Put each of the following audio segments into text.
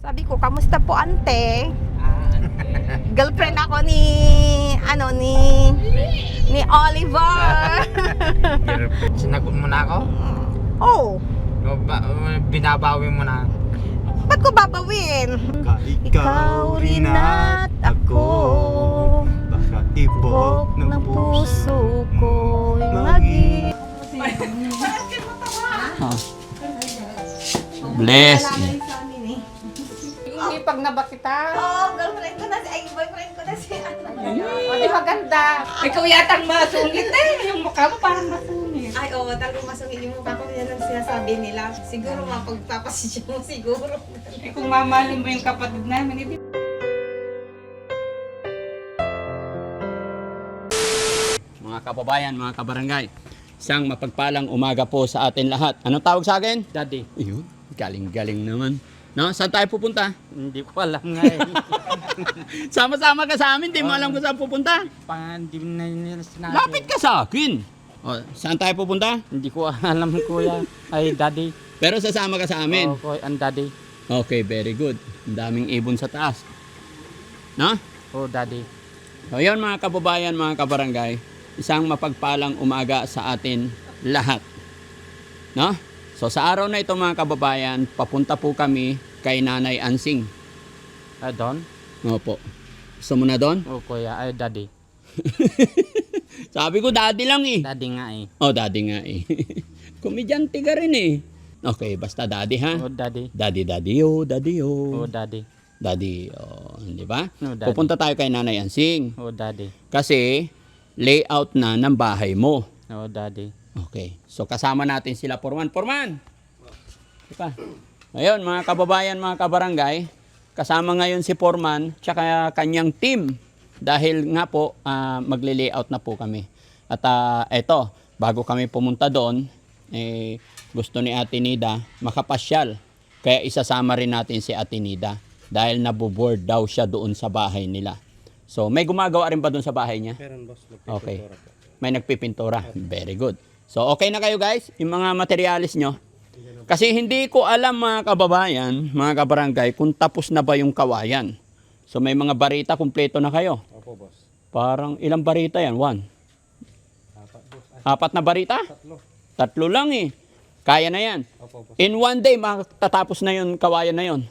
Sabi ko, kamusta po ante? Ante. Girlfriend ako ni Oliver. Sinagot mo na ako? Oh, Binabawi mo na. ba't ko babawin? Ikaw rin at ako, baka ibok ng puso ko'y maging Bless. Hindi pag naba kita. Oh, girlfriend ko na si, ay boyfriend ko na si O di maganda. Ikaw yatang masungit eh. Yung mukha mo parang masungit. Ay, oo, talagang masungit yung mukha ko, yan ang sinasabi nila. Siguro mapagpapasisyo mo siguro. Eh kung mamahalin mo yung kapatid namin, hindi. Mga kababayan, mga kabarangay, isang mapagpalang umaga po sa atin lahat. Anong tawag sa akin? Daddy, Ayun, galing-galing naman. No, saan tayo pupunta? hindi ko alam nga eh. Sama-sama ka sa amin, di mo alam kung saan pupunta. Hindi na nila sinabi. Lapit ka sa akin. O, saan tayo pupunta? Hindi ko alam kuya. Ay daddy. Pero sasama ka sa amin. Kuya, ang daddy. Okay, very good. Ang daming ibon sa taas. No? Oh daddy. So yun mga kababayan, mga kabarangay, isang mapagpalang umaga sa atin lahat. No? So sa araw na ito mga kababayan, papunta po kami kay Nanay Ansing. Ay Don? Opo. Gusto mo na doon? Oh kuya, ay daddy. Sabi ko daddy lang eh. Daddy nga eh. Oh, daddy nga eh. Komedyante ka rin eh. Okay, basta daddy ha. Oh daddy. Daddy, daddy yo, daddy yo. Oh daddy. Daddy, oh, di ba? Oh daddy. Pupunta tayo kay Nanay Ansing. Oh daddy. Kasi layout na ng bahay mo. Oh daddy. Okay. So kasama natin sila Forman. Forman! Diba? Ngayon mga kababayan, mga kabarangay, kasama ngayon si Forman tsaka kanyang team. Dahil nga po, magle-layout na po kami. At eto, bago kami pumunta doon, gusto ni Ate Nida makapasyal. Kaya isasama rin natin si Ate Nida. Dahil naboboard daw siya doon sa bahay nila. So may gumagawa rin ba doon sa bahay niya? Meron boss, Okay. May nagpipintura. Very good. So okay na kayo guys, yung mga materialis nyo. Kasi hindi ko alam mga kababayan, mga kabarangay, kung tapos na ba yung kawayan. So may mga barita, kumpleto na kayo. Opo boss. Parang ilang barita yan? 1? 4 na barita? 3 lang eh. Kaya na yan. Opo boss. In 1 day, matatapos na yun, kawayan na yun.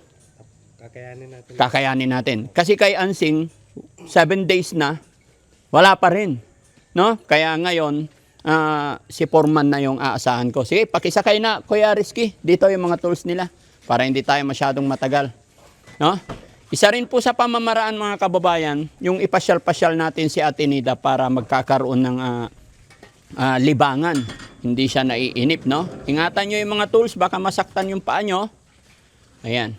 Kakayanin natin. Kakayanin natin. Kasi kay Ansing, 7 days na, wala pa rin. No? Kaya ngayon, si Foreman na yung aasahan ko. Sige, pakisakay na, Kuya Rizky. Dito yung mga tools nila para hindi tayo masyadong matagal. No? Isa rin po sa pamamaraan mga kababayan, yung ipasyal-pasyal natin si Ate Nida para magkakaroon ng libangan. Hindi siya naiinip, no? Ingatan nyo yung mga tools, baka masaktan yung paa nyo. Ayan.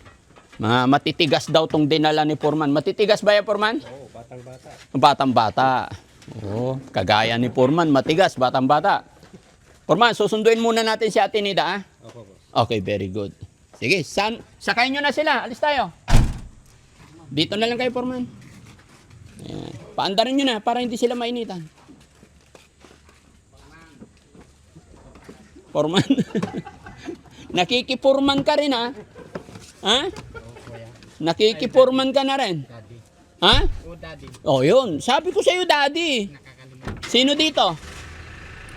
Matitigas daw tong dinala ni Foreman. Matitigas ba yan, Foreman? Oo, batang-bata. Batang-bata. Oo, kagaya ni Foreman, matigas, batang-bata. Foreman, susunduin muna natin si Ate Nida, ah? Opo boss. Okay, very good. Sige, sakay nyo na sila. Alis tayo. Dito na lang kayo, Foreman. Ayan. Paandarin nyo na para hindi sila mainitan. Foreman. Nakikipurman ka rin, ha? Ha? Nakikipurman ka na rin. Daddy. Ha? Oh daddy. Oh, yun. Sabi ko sa'yo, daddy. Sino dito?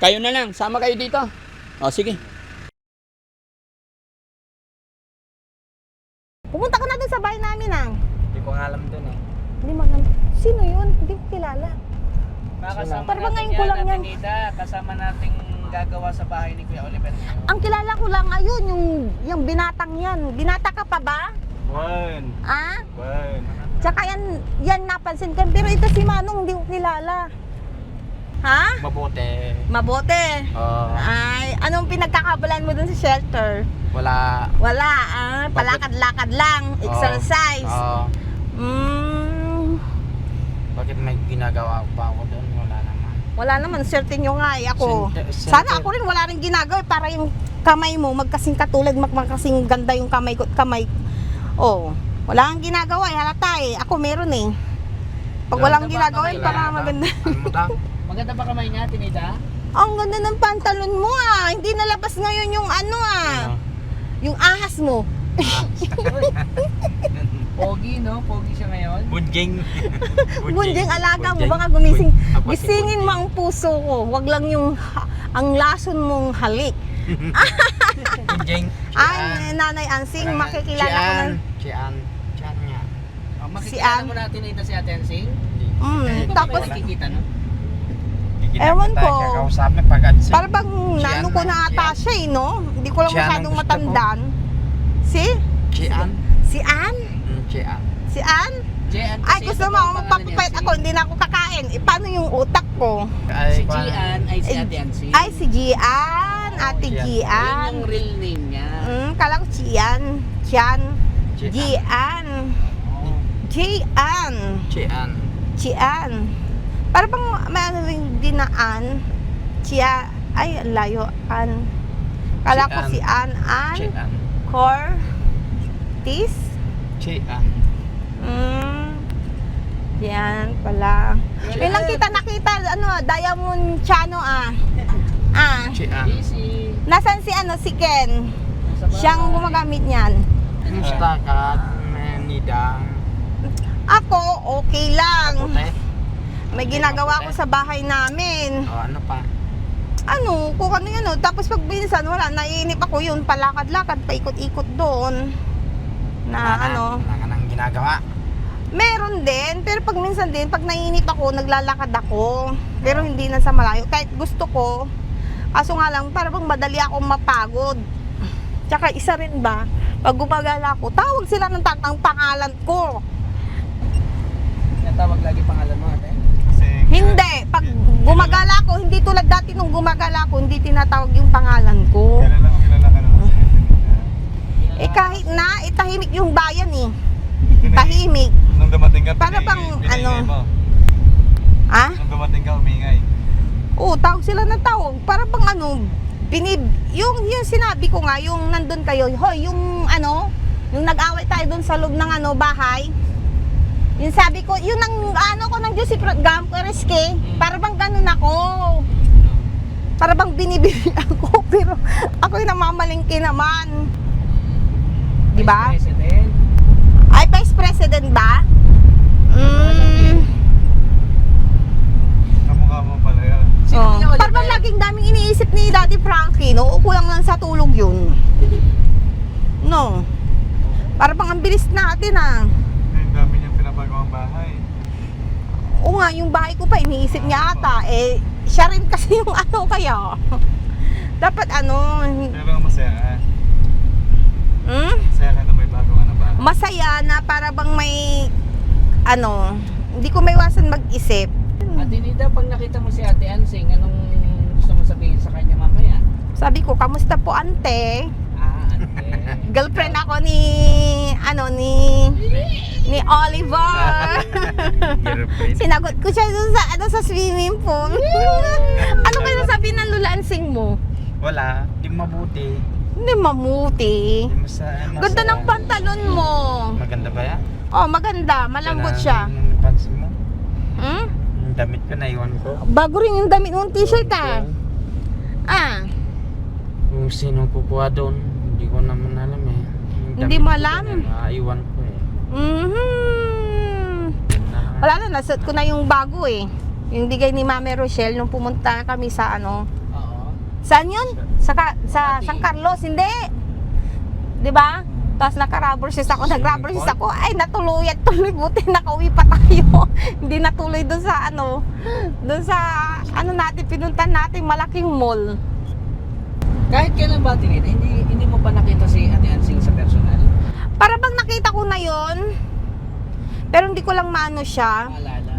Kayo na lang. Sama kayo dito. O, sige. Pumunta ka na dun sa bahay namin, ang. Hindi ko alam dun eh. Hindi mo alam. Sino yun? Hindi ko kilala. Kasama Parang ba ngayon ko lang yan? Kasama nating gagawa sa bahay ni Kuya Oliver. Ang kilala ko lang ayun, yung binatang yan. Binata ka pa ba? One. Ah? One. Tsaka yan napansin ko. Pero ito si Manong, hindi ko kilala. Ha? Mabuti. Mabuti. Oo. Ay, anong pinagkakabalan mo dun sa shelter? Wala. Wala, palakad-lakad lang, exercise. Oo. Bakit may ginagawa pa ako doon? Wala naman. Wala naman, certain nyo nga ako. Sana ako rin wala rin ginagawa para yung kamay mo magkasing katulad, magkasing ganda yung kamay ko, Oh, wala kang ginagawa, halata eh. Ako meron eh. Pag walang ginagawa, para maganda. Ano mo daw? Maganda ba kamay niya, Tinida? Ang ganda ng pantalon mo ah. Hindi nalabas ngayon yung ano ah. Yung ahas mo. no? Pogi siya ngayon. Bunjing. Bunjing alaga mo, Bunjing. baka gumising. Apo, si Gisingin mo Bunjing. ang puso ko. Wag lang yung ang lason mong halik. Bunjing. Ay, Nanay Ansing, makikilala ko na. Chian nga. Oh, Si makikita Ann. mo natin ito si Ate Ansing. Tapos, Nakikita, no? Ewan ko. Kakausapin pag Ansing. para bang Si nano Ann ko na, na si ata Ann. siya eh, no? Hindi ko lang Si Ann ang masyadong gusto ko. matandaan. Si? Chian. Si Ann? Chian. Si Ann? Jean, Ay, kasi gusto ito mo, po ang pangalan ni magpapapayat Ansing. ako, hindi na ako kakain. Eh, paano yung utak ko? Si Gian ay si Ate Ansing. Ay, si Gian, Ate Gian. Yan Gian. yung real name niya. Kala ko Gian. Gian. Gian. Gian. Oh. Gian. Chian. Gian. Para bang may ano rin dinaan. Chia. Ay, ang layo. An. Kala ko Gian. si An. Chian. Cortis. Chian. Yan pala. Yun lang kita nakita, ano, Diamond Chano Chian. Busy. Nasaan si ano, si Ken? Sa bahay. Siyang gumagamit niyan. Kumusta ka? Nidang. Ako, okay lang. Puti. May ginagawa ko sa bahay namin. O ano pa? Ano, kung ano yan, oh. Tapos pag binsan, wala, naiinip ako yun, palakad-lakad, paikot-ikot doon. Na ano, Wala ka nang ginagawa. meron din, pero pag minsan din, pag naiinip ako, naglalakad ako. Pero hindi na sa malayo. Kahit gusto ko, kaso nga lang, parang madali akong mapagod. Tsaka isa rin ba, pag gumagala ako, tawag sila ng tatang pangalan ko. Natawag lagi pangalan mo, Ate. Hindi, pag gumagala ako, hindi tulad dati nung gumagala ako, hindi tinatawag yung pangalan ko. Kilala ka naman sa Eh kahit na, tahimik yung bayan eh. Tahimik. Nung dumating ka, Para bang, ano? mo. Ah? Nung dumating ka, umingay. Oo, tawag sila ng tawag. Para bang ano, yung sinabi ko nga, yung nandun kayo, hoy, yung ano, yung nag-away tayo dun sa loob ng ano, bahay. Yung sabi ko, yun ang ano ko ng Diyos, si Gam Koreske. Para bang ganun ako. Para bang binibili ako, pero ako yung namamalingki naman. Di ba? Vice President. Ay, Vice President ba? Kamukha mo pala yan. Sino Oh. niya ulit, Parang eh? laging daming iniisip ni Daddy Frankie, no? O kulang lang sa tulog yun. No. Para bang ang bilis natin, Ang dami niyang pinapagawang bahay. Oo nga, yung bahay ko pa, iniisip niya ata. Eh, siya rin kasi yung ano kaya. Dapat ano, Pero masaya ka. Masaya ka na may bago ka na bahay. masaya na para bang may, ano, hindi ko maiwasan mag-isip. Ate Nida, pag nakita mo si Ate Ansing, anong gusto mo sabihin sa kanya mamaya? Sabi ko, kamusta po ante? Ate. Girlfriend ako ni, ano, ni Oliver. Girlfriend. Sinagot ko siya dun sa, ano, sa swimming pool. Ano kaya sabihin ng Lula Ansing mo? Wala. Di mabuti. Hindi mamuti. Di masaya. Ganda ng pantalon mo. Maganda ba yan? Oh, maganda. Malambot siya. Yung pansin mo? Hmm? Yung damit ko, naiwan ko. Bago rin yung damit ng t-shirt ah. Ah, Kung sino kukuha doon, hindi ko naman alam eh. Yung Hindi damit mo ko alam? ganyan, naiwan ko eh. Yun na. Wala na, nasuot ko na yung bago eh. Yung bigay ni Mami Rochelle nung pumunta kami sa ano. Oo. Saan yun? Sa San Carlos, hindi. 'Di ba? Tapos naka-rubber shoes ako, nag-rubber shoes ako. Ay, natuloy at tuloy. Buti nakauwi pa tayo. Hindi natuloy doon sa ano. Doon sa ano natin, pinuntan natin malaking mall. Kahit kailan ba, Ate Nida, hindi mo pa nakita si Ate Ansing sa personal? Para bang nakita ko na yon. Pero hindi ko lang maano siya, Maalala.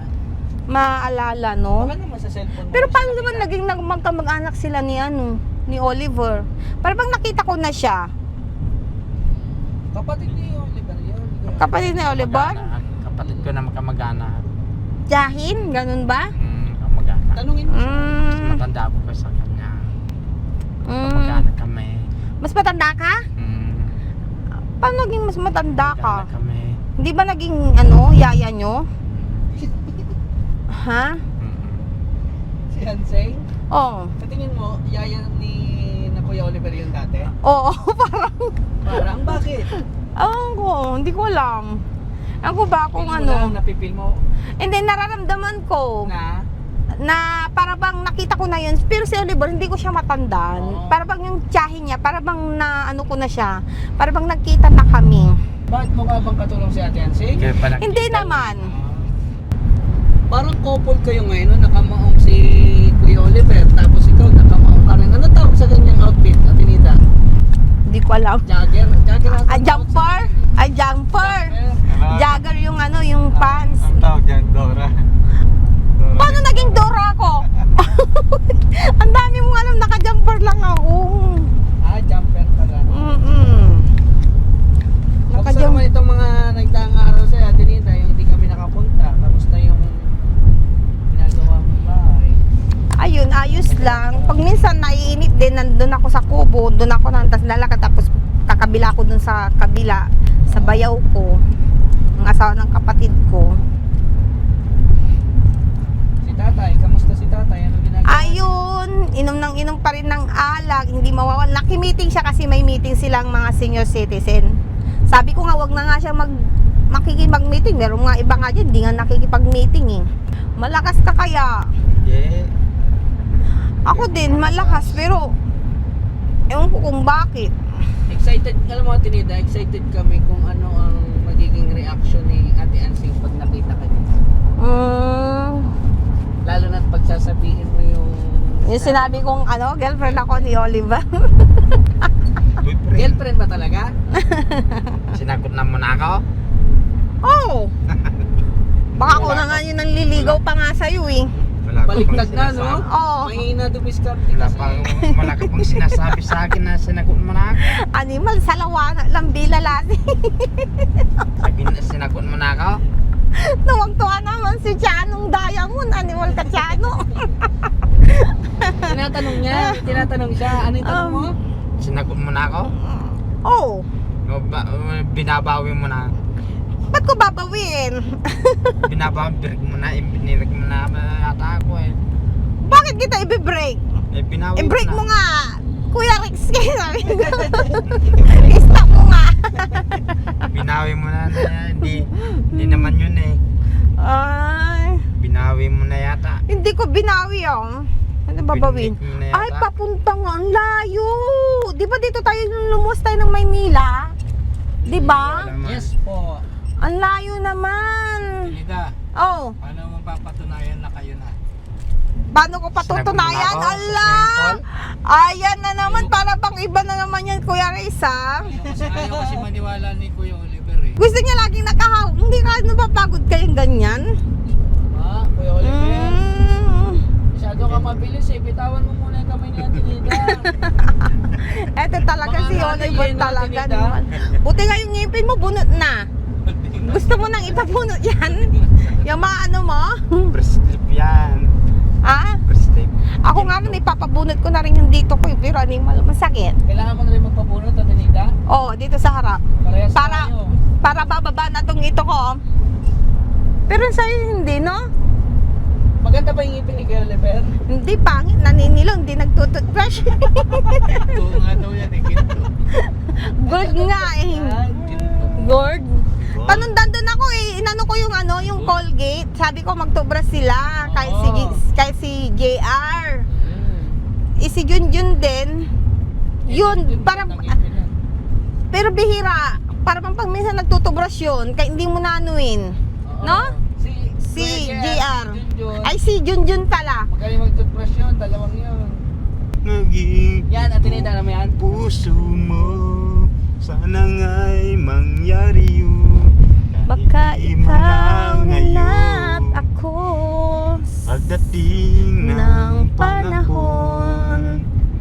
maalala, no? Baka naman sa cellphone mo. Pero siya paano naman nakita. naging magkamag-anak sila ni ano, ni Oliver? Para bang nakita ko na siya. Kapatid ni Oliver yun. Kapatid ni Oliver? Kapatid ko na makamag-anak. Jahin, ganun ba? Kamag-anak. Tanungin mo siya. Matanda ko pa sa kanya. Mm. Kamag-anak kami. Mas matanda ka? Paano naging mas matanda ka? Kamag-anak kami. Hindi ba naging ano, yaya nyo? Ha? Si Ansing? Oo. Sa tingin mo, yaya ni na Kuya Oliver yun dati? Oo, parang, Parang bakit? ko, hindi ko alam. Ako ba kung Feeling mo lang, ano? napipil mo And then nararamdaman ko na para bang nakita ko na yun. Pero si Oliver, hindi ko siya matandaan. Oo. Para bang yung tiyahin niya, para bang na ano ko na siya. Para bang nagkita na kami. Bakit mo ka bang katulong si Ate Hansing? Kaya pala Hindi naman. Parang couple kayo ngayon, no? Nakamaong si Kuya Oliver, tapos ikaw nakamaong ka rin. Ano tawag sa ganyang outfit, Atinita? Hindi ko alam. Jagger? Jagger ata A jumper? A jumper? Jagger yung ano, yung pants. Ang tawag yan, Dora. Paano naging Dora ako? Ang dami mong alam, naka-jumper lang ako. Jumper pala. Kamusta Naka-jumper. naman itong mga nagdaang araw sa'yo, Atinita, yung hindi kami nakapunta? Kamusta yung ginagawa mong bahay? Ayun, ayos lang. Pag minsan naiinit din, nandun ako sa kubo, doon ako nantas lalakad, tapos kakabila ko dun sa kabila, sa bayaw ko, ang asawa ng kapatid ko. Si Tatay, kamusta si Tatay? Anong ginagawa? Ayun, inom ng inom pa rin ng alak, hindi mawawala. Naki-meeting siya kasi may meeting silang mga senior citizen. Sabi ko nga, wag na nga siya makikipag-meeting. Meron nga iba nga dyan, hindi nga nakikipag-meeting eh. Malakas ka kaya? Hindi. Ako din, malakas, pero ewan ko kung bakit. Excited, alam mo Atinita, excited kami kung ano ang magiging reaction ni Ate Hansing pag nakita ka niya. Lalo na't pagsasabihin mo yung Sinabi kong ano, girlfriend ako ni Oliver. Boyfriend. girlfriend ba talaga? Sinagot na mo na ako? Oh! Baka ako na nga yun ang liligaw pa nga sa'yo eh. Wala ka Baliktad pang na, no? sinasabi. Oo. Mahina dumiskarte Wala kasi. wala ka pang sinasabi sa akin na sinagot mo na ako. Animal, salawa, lambila lasi. Sabi na sinagot mo na ako. Tuwag-tuwa naman si Chanong Diamond, animal ka Chano. Tinatanong siya, ano yung tanong mo? Sinagot mo na ako? Oh, O binabawi mo na. ba't ko babawin? Binabawi mo na, binirig mo na yata ako eh. Bakit kita i-break? Eh binawi I-break mo na. nga. Kuya Rex, sabi ko. I-stop mo nga. Binawi mo na, hindi naman yun eh. Ay, Binawi mo na yata. hindi ko binawi oh. Ano babawin? Binigay mo na yata. Ay, papunta nga. Ang layo. Di ba dito tayo nung lumuwas tayo ng Maynila? Di ba? Wala man. Yes po. Ang layo naman. Tinita, Oh, paano mo papatunayan na kayo na? paano ko patutunayan? Sinagot mo na ako sa Ala! call? Ayan na naman, para bang iba na naman yan, Kuya Reza. Ayaw kasi maniwala ni Kuya Oliver eh. Gusto niya laging nakahawak. Hindi ka napapagod kayong ganyan? Kuya Oliver, Mm. masyado ka mabilis eh. Bitawan mo muna yung kamay ni Atinita. Eto talaga Mga si Oliver nanay, talaga Tinita. naman. Buti nga yung ngipin mo, bunot na. Gusto mo nang ipabunot yan? Yung mga ano mo? Prescript yan. Ha? Prescript. Ako nga nun, ipapabunot ko na rin yung dito ko. Pero animal, masakit. Kailangan mo na rin magpabunot, Atinita. Oo, dito sa harap. Parehas Para, tayo. para bababa na tong ito ko. Pero sa'yo hindi, no? Maganda ba yung ngipin ni Kuya Oliver? Hindi, pangit. Naninilong, hindi nagtututbrush. Oo nga daw yan eh. Ginto. Good nga eh. Good. Panundan doon ako eh. Inano ko yung ano, yung Colgate. Sabi ko magtubras sila. Kahit si JR. Si Junjun din. Yun, parang, pero bihira. Parang pag minsan nagtutubras yun, kaya hindi mo nanuin. No? Si JR. Ay, si Junjun pala. Magaling mag-toothbrush yun, dalawang yun. Naging Yan, Atinita, alam mo yan? puso mo, sana nga'y mangyari yun. Baka Hindi mo ikaw na at ako Pagdating ng panahon,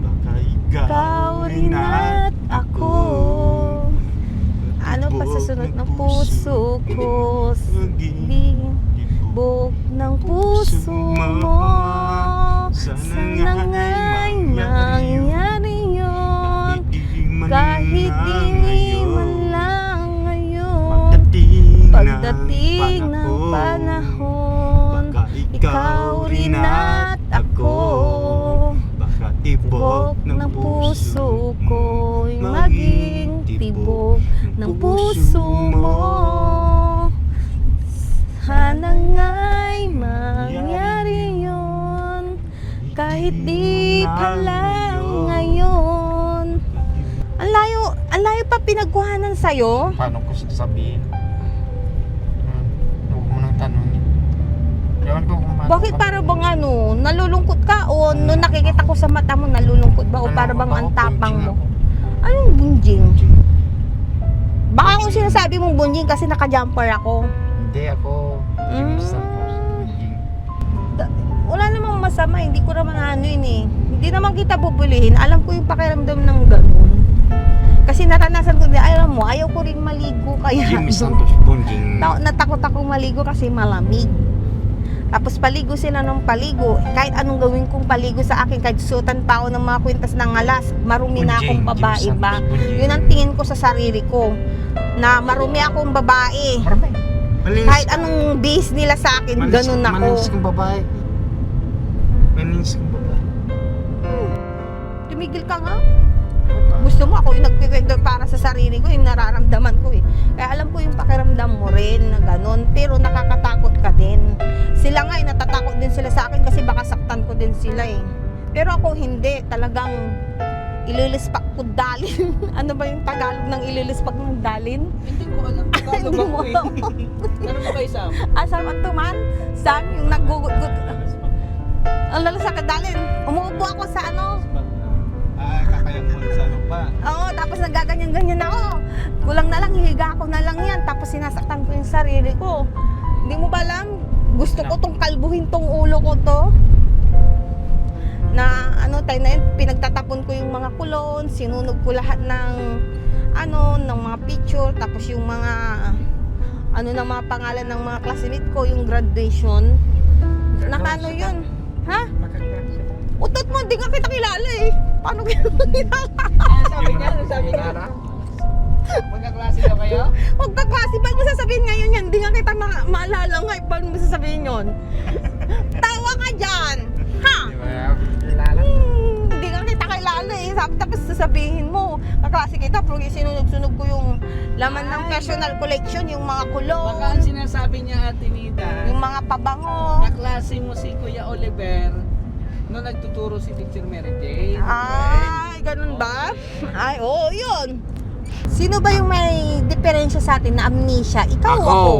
baka ikaw ikaw rin at ako. Ano pa sa sunod ng puso ko? Buk ng puso mo. Sana nga'y mangyari yun. Kahit di man lang ngayon. Pagdating ng panahon, ikaw rin at ako. Baka Tibok ng puso ko'y maging tibok ng puso mo. Kahit di pa lang ngayon. Ang layo pa pinagkuhanan sa'yo. Paano ko sasabihin? Huwag mo nang tanongin. Ewan ko kung paano. Bakit para bang nalulungkot ka o nung nakikita ko sa mata mo nalulungkot ba o para bang ang tapang mo? Anong bunjing? Baka kung sinasabi mong bunjing kasi naka-jumper ako. Hindi ako. Mm. Santos. Wala namang masama, hindi ko naman Hindi naman kita bubulihin. Alam ko yung pakiramdam ng ganun. Kasi naranasan ko din, alam mo, ayaw ko rin maligo kaya Jimmy Santos Bunjing. natakot ako maligo kasi malamig. Tapos paligo sila ng paligo. Kahit anong gawin kong paligo sa akin, kahit suotan pa ako ng mga kwintas ng alas, marumi na akong babae ba? Yun ang tingin ko sa sarili ko. Na marumi akong babae. Kahit anong base nila sa akin, ganun Malinis ako. kang babae. Malinis kang babae. Tumigil ka nga. Gusto mo ako yung nagpikwento para sa sarili ko, yung nararamdaman ko eh. Kaya alam ko yung pakiramdam mo rin na ganun, pero nakakatakot ka din. Sila nga natatakot din sila sa akin kasi baka saktan ko din sila eh. Pero ako hindi, talagang ililispak ko dalin. Ano ba yung Tagalog ng ililispak ng dalin? Hindi ko alam. Tagalog Hindi ako mo eh. Ano ba kayo, Sam? Asal man tuman, Sam, yung naggugut-gut. Ang lalo sa kadalin. Umuupo ako sa Kakayang mo sa pa. Oo, tapos nagaganyan-ganyan ako. Kulang na lang, hihiga ako na lang yan. Tapos sinasaktan ko yung sarili ko. Hindi mo ba alam? Gusto ko tong kalbuhin tong ulo ko to. Na tayo na yun, pinagtatapon ko yung mga kulon, sinunog ko lahat ng ng mga picture, tapos yung mga ng mga pangalan ng mga classmate ko, yung graduation. Nakano yun? Ha? Utot mo, hindi nga kita kilala eh. Paano kita? Sabi niya. Magkaklase daw kayo? Huwag kaklase, ba't mo sasabihin ngayon yan? Hindi nga kita maalala nga, paano mo sasabihin yun? Tawa ka dyan! Ha? Hindi nga kita kilala eh. Tapos sasabihin mo, kaklase kita, pero sinunog-sunog ko yung laman ng personal collection, yung mga kulong, Baka ang sinasabi niya, Ate Nita, yung mga pabango. kaklase mo si Kuya Oliver nung nagtuturo si Teacher Mary Jane. Ay, ganun ba? Ay, oo, yun. Sino ba yung may diferensya sa atin na amnesia? Ikaw o ako?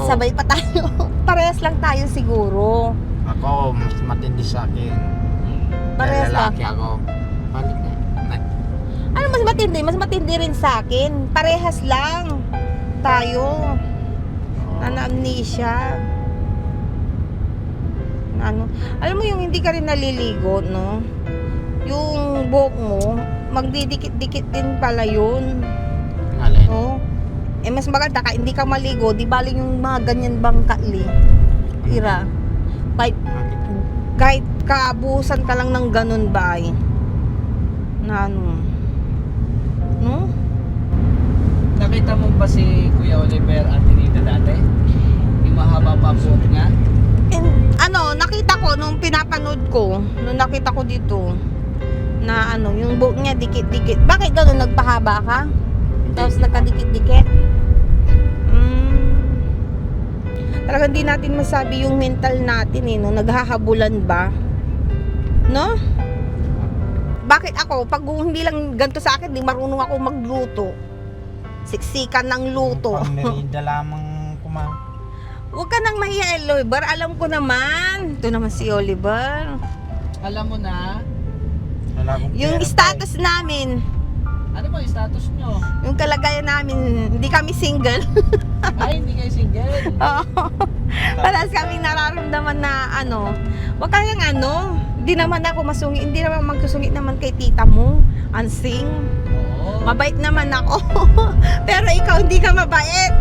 Sabay pa tayo. Parehas lang tayo siguro. Ako, mas matindi sa akin. Parehas lang. Lalaki ako. Balik na. Ano mas matindi? Mas matindi rin sa akin. Parehas lang tayo. Na amnesia. Alam mo yung hindi ka rin naliligo, no? Yung buhok mo, magdidikit-dikit din pala yun. Alin? No? Mas maganda ka, hindi ka maligo, di baling yung mga ganyan bang kali. Ira. Kahit kabuhusan ka lang ng ganun ba ay. Na no? Nakita mo ba si Kuya Oliver at Nita dati? Yung mahaba pa buhok niya? Nakita ko nung pinapanood ko, nung nakita ko dito na yung buhok niya dikit-dikit. Bakit gano'n nagpahaba ka? Tapos nagkadikit-dikit? Talagang di natin masabi yung mental natin no? Naghahabulan ba? No? Bakit ako, pag hindi lang ganito sa akin, di marunong ako magluto. Siksikan ng luto. Pang merienda lamang kumain. Huwag ka nang mahiya, Oliver. Alam ko naman. Ito naman si Oliver. Alam mo na, Wala akong Yung pera, status namin, ano ba yung status nyo? yung kalagayan namin, hindi kami single. Ay, hindi kayo single. Oo. Parehas kaming nararamdaman na wag ka lang hindi naman ako masungit, hindi naman magsusungit naman kay tita mo, Ansing. Oo. Mabait naman ako. Pero ikaw hindi ka mabait.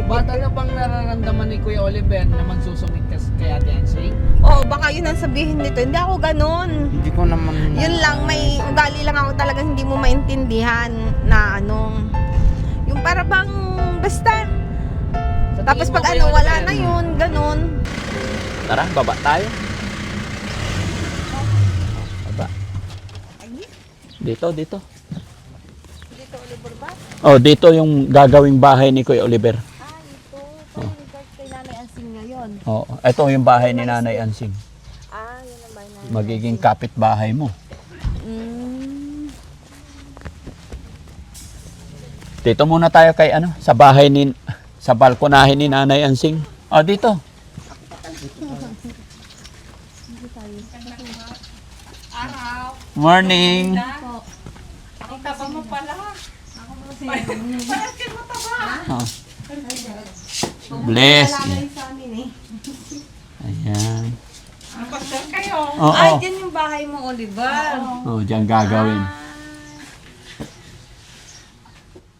Ba't ano bang nararamdaman ni Kuya Oliver na magsusungit ka kay Ate Ansing? Oh, baka yun ang sabihin nito. Hindi ako ganun. Hindi ko naman. Yun lang, may ugali lang ako talaga hindi mo maintindihan na yung para bang basta. Sa Tapos tingin mo, pag Kuya wala Oliver, na yun, ganun. Tara, baba tayo. Baba. Dito. Dito, Oliver ba? Oh, dito yung gagawing bahay ni Kuya Oliver. Ito. Pwede kay Nanay Ansing ngayon. Oo, ito yung bahay ni Nanay Ansing. Yun naman. magiging kapitbahay mo. Dito muna tayo kay sa bahay sa balkonahe ni Nanay Ansing. Dito. Araw. Morning. Ang taba mo pala. Parang kin mo taba. Oh. Bless. Sa amin eh. Ayan. Ang pasal kayo. Oo. Ay, dyan yung bahay mo, Oliver. Diyan gagawin.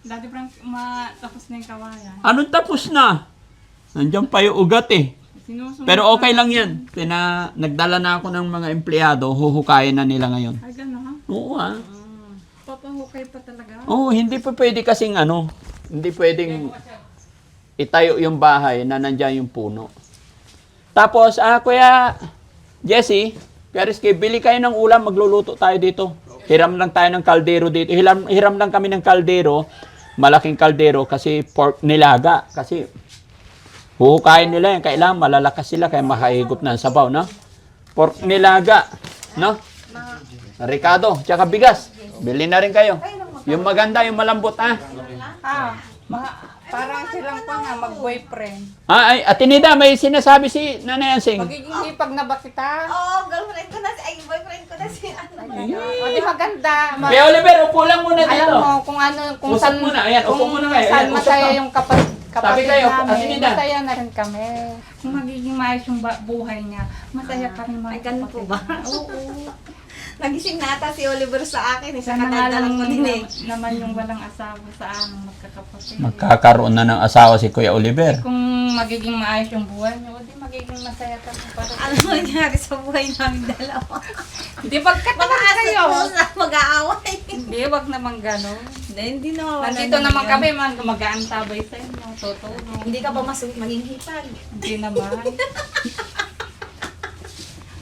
Dati parang matapos na yung kawayan. Anong tapos na? Nandiyan pa yung ugat eh. Sinusunod. Pero okay lang yan. Nagdala na ako ng mga empleyado, huhukayin na nila ngayon. Ay, gano'n ha? Oo Papahukay pa talaga. Oo, hindi pa pwede kasing hindi pwedeng itayo yung bahay na nandiyan yung puno. Tapos, Kuya Jesse, Kariski, bili kayo ng ulam, magluluto tayo dito. Hiram lang tayo ng kaldero dito. Hiram lang kami ng kaldero, malaking kaldero kasi pork nilaga. Kasi huhukayin nila yan, kailangan malalakas sila kaya makahigop ng sabaw, no? Pork nilaga, no? Ricardo, tsaka bigas. Bili na rin kayo. Yung maganda, yung malambot, Parang silang pa nga mag-boyfriend. Atinida, may sinasabi si Nanay Ansing. Magiging hipag na ba kita? Oo, girlfriend ko na boyfriend ko na si O di maganda. Kaya Oliver, upo lang muna dito. Alam mo kung kung Usap saan, muna. Ayan, upo muna kayo. saan Ayan, usap masaya ka. yung kapatid Sabi kayo, namin, Atinida. masaya na rin kami. Kung magiging maayos yung buhay niya, masaya pa rin mga Ay, ganun po ba? Oo. Nagising na ata si Oliver sa akin. Sa Sana nga lang kadadalan ko din eh. naman yung walang asawa sa aming magkakapatid. Magkakaroon na ng asawa si Kuya Oliver. Kung magiging maayos yung buhay niyo, di magiging masaya kami para Ano nangyari sa buhay namin dalawa? Hindi pagkataon kayo. Mag-aaway. Hindi, wag naman gano'n. Hindi naman. Nandito naman kami, mag-aantabay sa inyo, tutulong. Hindi ka ba maging hipag? Hindi naman.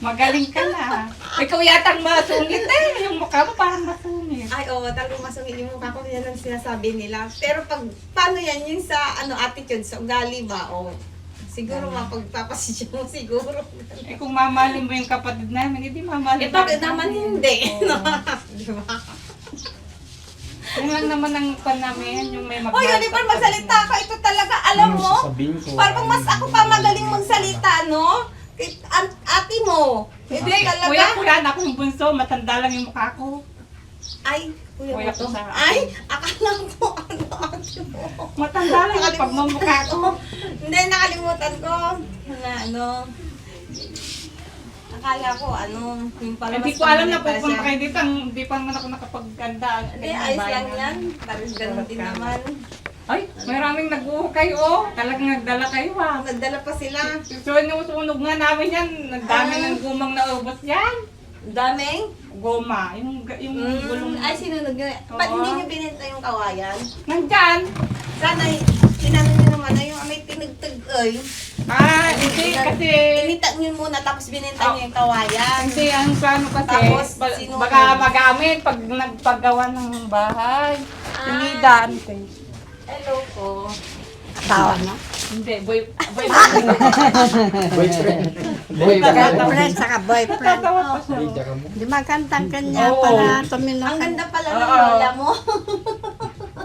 Magaling ka na. Ikaw yatang masungit eh. Yung mukha mo parang masungit. Ay, oo, talagang masungit yung mukha ko. Yan ang sinasabi nila. Pero paano yan? Yung sa attitude, sa ugali ba? O, siguro mapagpapasisya mo siguro. Eh kung mamahalin mo yung kapatid namin, hindi mamahalin. Bakit naman hindi? Di ba? Yan lang naman ang pan namin, yung may Hoy, magmahal. Oliver, magsalita ka. Ito talaga, alam mo, parang mas ako pa magaling magsalita, no? Kay ate mo. Hindi Kuya, talaga. ako yung bunso, matanda lang yung mukha ko. Ay, kuya Kuya mo to. ko sa- Ay, akala ko, ate mo. Matanda lang yung pagmamukha ko. Hindi, nakalimutan ko. Akala ko, yung pala Hindi mas ko alam na pala siya. pupunta kayo dito, hindi pa naman ako nakapagkanda. Hindi, ayos lang yan. Parang ganun din naman. Ay, maraming nag-uhukay oh. Talagang nagdala kayo ah. Nagdala pa sila. Sunog nga namin yan. Nagdami ng gumang naubos yan. Daming. Goma. Yung gulong. Ay, sinunog yun. Ba't Oo. hindi nyo binenta yung kawayan? Nandyan. Sana, tinanong nyo naman na yung may tinagtag ay. Hindi kasi. Tinita nyo muna tapos binenta nyo yung kawayan. Kasi ang plano kasi. Tapos, sinunog. Baga magamit pag nagpagawa ng bahay. Tinida. Ante. Hello po. Asawa na? Hindi. Boyfriend. Girlfriend saka boyfriend. Tatawa pa siya. Di magandang kanya Oo. para tumino Ang ka. ganda pala ng Oo. lola mo.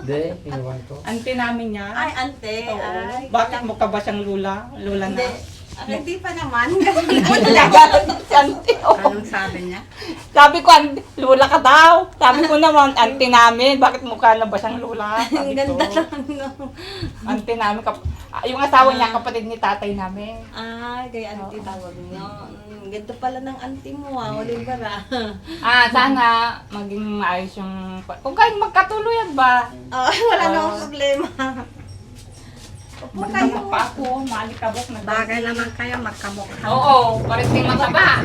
Hindi, inuwan ko. Ante namin niya. Ay, ante. Oo. Ay. Bakit mo ka ba siyang lula? Lula Hindi. na. Hindi pa naman. Nagagalit si ante. Anong sabi niya? Sabi ko, lula ka daw. Sabi ko naman, ante namin. Bakit mukha na ba siyang lula? Ang Sabi ganda ko, lang, no? ante namin. Yung asawa niya, kapatid ni tatay namin. Ay, kay auntie tawag nyo. Ganda pala ng auntie mo, Oliver, Sana maging maayos yung... Kung kayong magkatuluyan ba? Oh, wala namang problema. Upo kayo. Magkamok pa ako, maalikabok na. Bagay naman kayo magkamukha. Oo, pares ting mataba.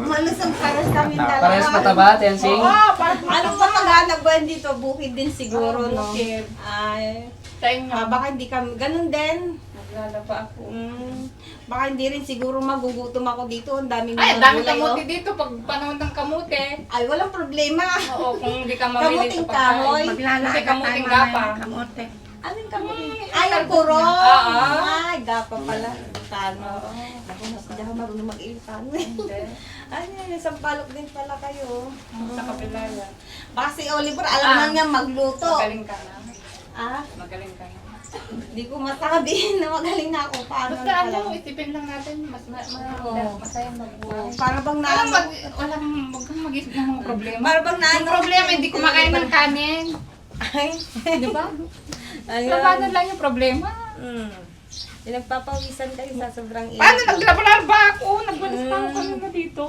Malusog pares kami dalawa. Parehas mataba, Tensing. Oo, pares Ano pa maghanap ba dito? Bukid din siguro, no? Bukid. Ay, Sa inyo. baka hindi kami, ganun din. Naglalaba ako. Baka hindi rin siguro magugutom ako dito. Ang daming Ay, mga dami gulay, kamote oh. dito pag panahon ng kamote. Ay, walang problema. Oo, kung hindi ka mamili Kamuting sa pagkain. kahoy. Maglalaga Kasi tayo kamuting mamaya gapa. ng kamote. Alin ka mo? Ay, yung puro. Ay, gapa pala. Ilocano. Ako na hindi ako marunong mag-Ilocano. Ay, isang palok din pala kayo. Sa kapila yan. Baka si Oliver, alam na niya magluto. Magaling ka na. Ah, Magaling ka na. hindi ko masabi na magaling na ako. Paano Basta na pala? ano, isipin lang natin, Oo. masaya magbuhay. Para bang na... Wag kang mag-isip ng mga problema. Para bang na... Yung problema, hindi kumakain ng kanin. Ay. Di ba? Ayun. Labanan lang yung problema. Yung nagpapawisan kayo sa sobrang init. Paano naglabalaba ako? Nagwalis pa ako kanina dito.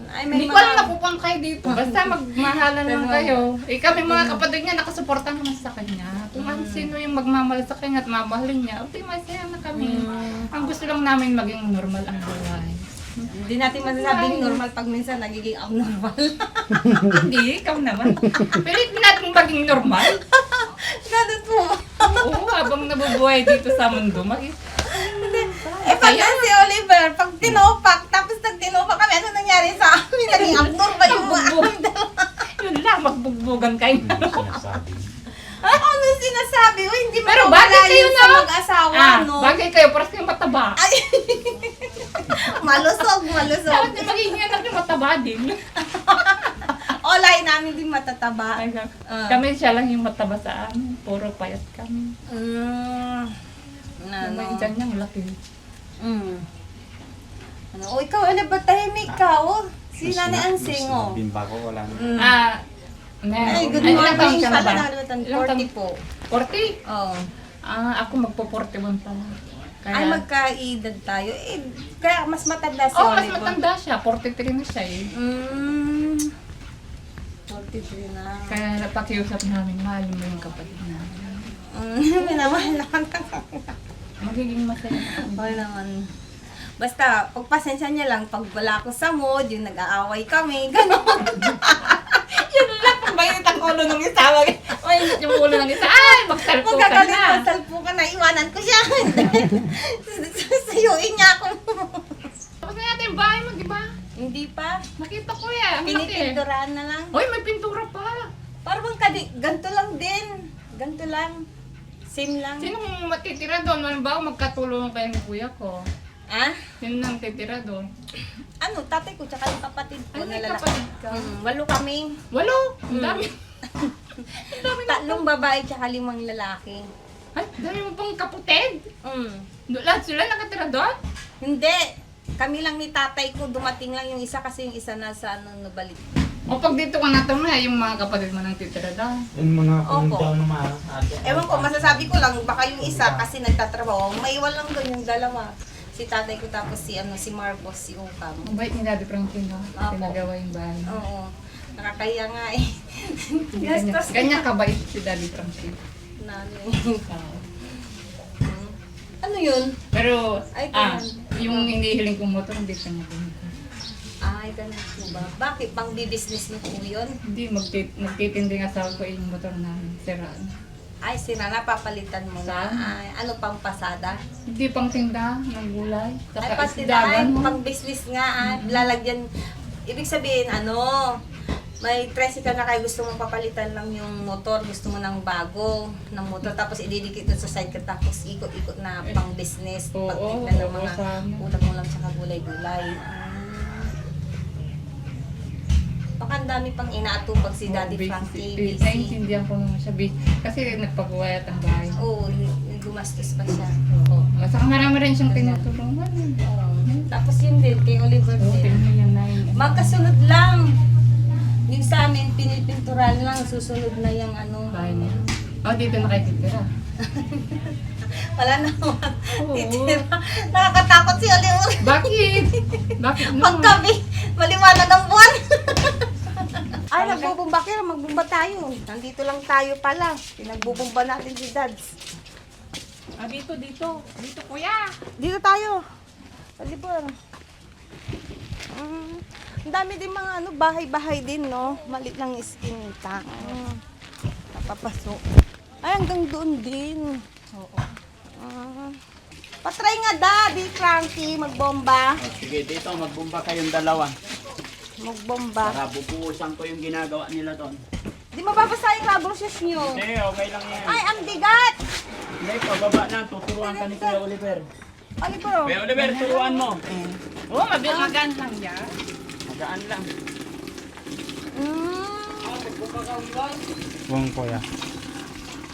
Ay, may Hindi ko alam na kupang kayo dito. Basta magmahalan lang kayo. Eh kami mga kapatid niya, nakasuporta naman sa kanya. Kung ano sino yung magmamahal sa kanya at mamahalin niya, okay, masaya na kami. Ang gusto lang namin maging normal ang buhay. Hindi natin masasabing normal pag minsan nagiging abnormal. Hindi, ikaw naman. Pilit natin maging normal. Ganun po. Oo, habang nabubuhay dito sa mundo, Pag si Oliver, pag tinopak, tapos nag-tinopak kami, ano nangyari sa amin? Naging abnormal yung mga amin dalawa. yun lang, magbugbugan kayo. Ano sinasabi? Uy, hindi mo Pero mawala bagay kayo yun sa na. mag-asawa, no? Bagay kayo, parang kayo mataba. Ay, malusog, malusog. Dapat na magiging anak yung mataba din. Olay namin din matataba. Kami siya lang yung mataba sa amin. Puro payat kami. Ano? May dyan niyang laki. Ano? O, ikaw, ano ba tahimik ka, oh? Si Nanay Ansing, oh. Bimba ko, wala na. Ay, good ilang taon morning. ka na ba? Pala nalimutan, Ilang taon? 40 po. 40? Oh. Ako magpo-41 pa lang. Ay, magkaedad tayo. Eh, kaya mas matanda si Oh, mas Oliver. matanda siya. 43 na siya eh. 43 na. Kaya napakiusap namin, mahalin mo yung kapatid namin. Minamahal naman. Magiging masaya. Okay naman. Basta, pagpasensya niya lang, pag wala ko sa mood, yung nag-aaway kami, gano'n. Yun lang, pag mainit ang ulo ng isa. Mainit yung ulo ng isa. Ay, magsalpo ka Magkakalit na. na, salpo ka na, iwanan ko siya. Sayuin niya ako. Tapos na natin yung bahay mo, di ba? Hindi pa. Nakita ko yan. Ang laki. Pinipinturahan na lang. Hoy, may pintura pa. Parang ganito lang din. Ganito lang. Same lang. Sinong matitira doon? Halimbawa, magkatulungan kayo ng kuya ko. Ah? Sino nang titira doon? Ano, tatay ko tsaka yung kapatid ko. Ay, may na lalaki. kapatid ka. 8 kami. 8. Ang dami. 3 babae tsaka 5 lalaki. Ay, dami mo pang kapatid. Mm. Lahat sila nakatira doon? Hindi. Kami lang ni tatay ko, dumating lang yung isa kasi yung isa nasa nabalik. O pag dito ka natin na, yung mga kapatid mo nang titira doon. Yung mga Opo. pumunta na mga ate. Ewan ko, masasabi ko lang, baka yung isa kasi nagtatrabaho, maiwan lang doon yung dalawa. Si tatay ko tapos si Marcos, si Ukam. Ang bait ni Daddy Franklin, no? Opo. Tinagawa yung bahay. Oo. Nakakaya nga eh. Gastos Ganyan kabait si Daddy Franklin. Nanay. Ano yun? Pero, Ay, ganun. yung hinihiling kong motor, hindi pa niya binigay. Ay, ganun po ba? Bakit? Pang business mo po yun? Hindi, magtitinding asawa ko yung motor namin. Siraan. Ay, sira na, papalitan mo na. Saan? Ay, ano pang pasada? Hindi pang tinda ng gulay. Ay, Saka pati na, ay, isdagan mo. pang business nga, lalagyan. Ibig sabihin, may tricycle na kayo, gusto mong papalitan lang yung motor, gusto mo ng bago ng motor, tapos ididikit doon sa cycle, tapos ikot-ikot na pang business, Oo, pagtignan ng oo, mga sana. ulam-ulam sa gulay-gulay. Baka ang dami pang inaatupag si Daddy Frankie, busy. Naiintindihan ko naman siya. Kasi nagpagawa ang bahay. Oo, gumastos pa siya. Oo. Saka marami rin siyang tinutulungan. Oo. Tapos yun din, kay Oliver Oo, din. tingnan yan na yun. Magkasunod lang. Yung sa amin, pinipinturan lang, susunod na yung Bahay niya. Dito na kayo titira. Wala na naman. Oo. Titira. Nakakatakot si Oliver. Bakit? Bakit no? Paggabi, maliwanag ang buwan. Ay, nagbubumba kayo. Magbumba tayo. Nandito lang tayo pala. Pinagbubumba natin si Dads. Dito. Dito, kuya. Dito tayo. Oliver. Ang dami din mga bahay-bahay din, no? Malit lang iskinita. Napapasok. Ay, hanggang doon din. Oo. Patry nga, Daddy Frankie, magbomba. Sige, dito magbumba kayong dalawa. Magbomba. Para bubuhusan ko yung ginagawa nila doon. Di mababasa yung rubber shoes nyo. Hindi, okay lang yan. Ay, ang bigat! Hindi, pababa na. Tuturuan ka ni Kuya Oliver. Ano bro? Kuya Oliver, turuan mo. Oo, magaan lang yan. Magaan lang. Buong kuya.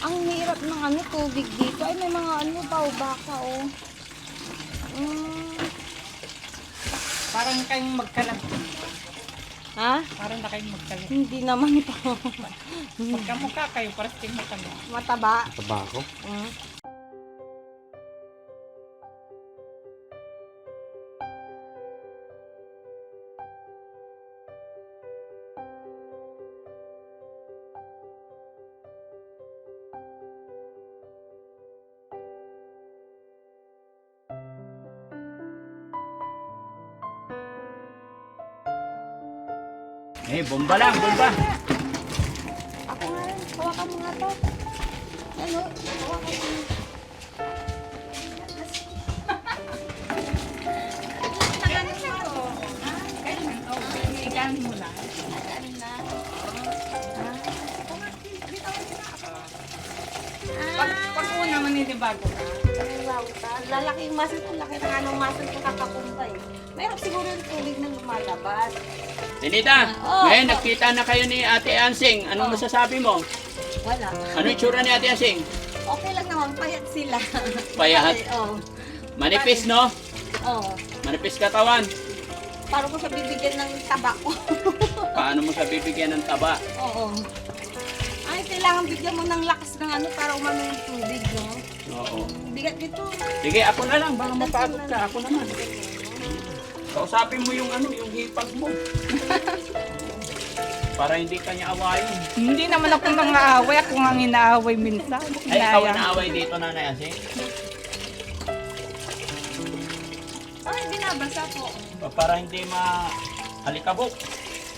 Ang hirap ng ano, tubig dito. Ay, may mga ano, baka oh. Parang kayong magkalab. Ha? Parang na kayong magkalab. Hindi naman po. Magkamukha kayo, parang kayong mataba. Mataba. Tabako. Bomba lang, bomba. Ako nga rin. Hawakan mo nga to. Ano? Hawakan mo. Higaan mo lang. Pag una maninibago ka. Lalaki yung muscle ko. Laki ng anong muscle ko kakapunta eh. Mayroon siguro yung tubig na lumalabas. Tinita, Oh. ngayon nagkita na kayo ni Ate Ansing. Anong masasabi mo? Wala. Ano yung tsura ni Ate Ansing? Okay lang naman. Payat sila. Payat? Oo. Manipis, no? Oo. Manipis katawan. Paano ko siya bibigyan ng tabako? Paano mo siya bibigyan ng taba? Oo. Ay, kailangan bigyan mo ng lakas ng ano para umano yung tubig, no? Oo. Bigat dito. Sige, ako na lang. Baka mapagod ka. Ako naman. Kausapin mo yung ano, yung hipag mo. Para hindi ka niya awayin. Hindi naman ako nang-aaway. Ako nga inaaway minsan. Ay, ikaw ang naaway dito, Nanay Ansing. Ay, binabasa po. Para hindi ma-alikabok.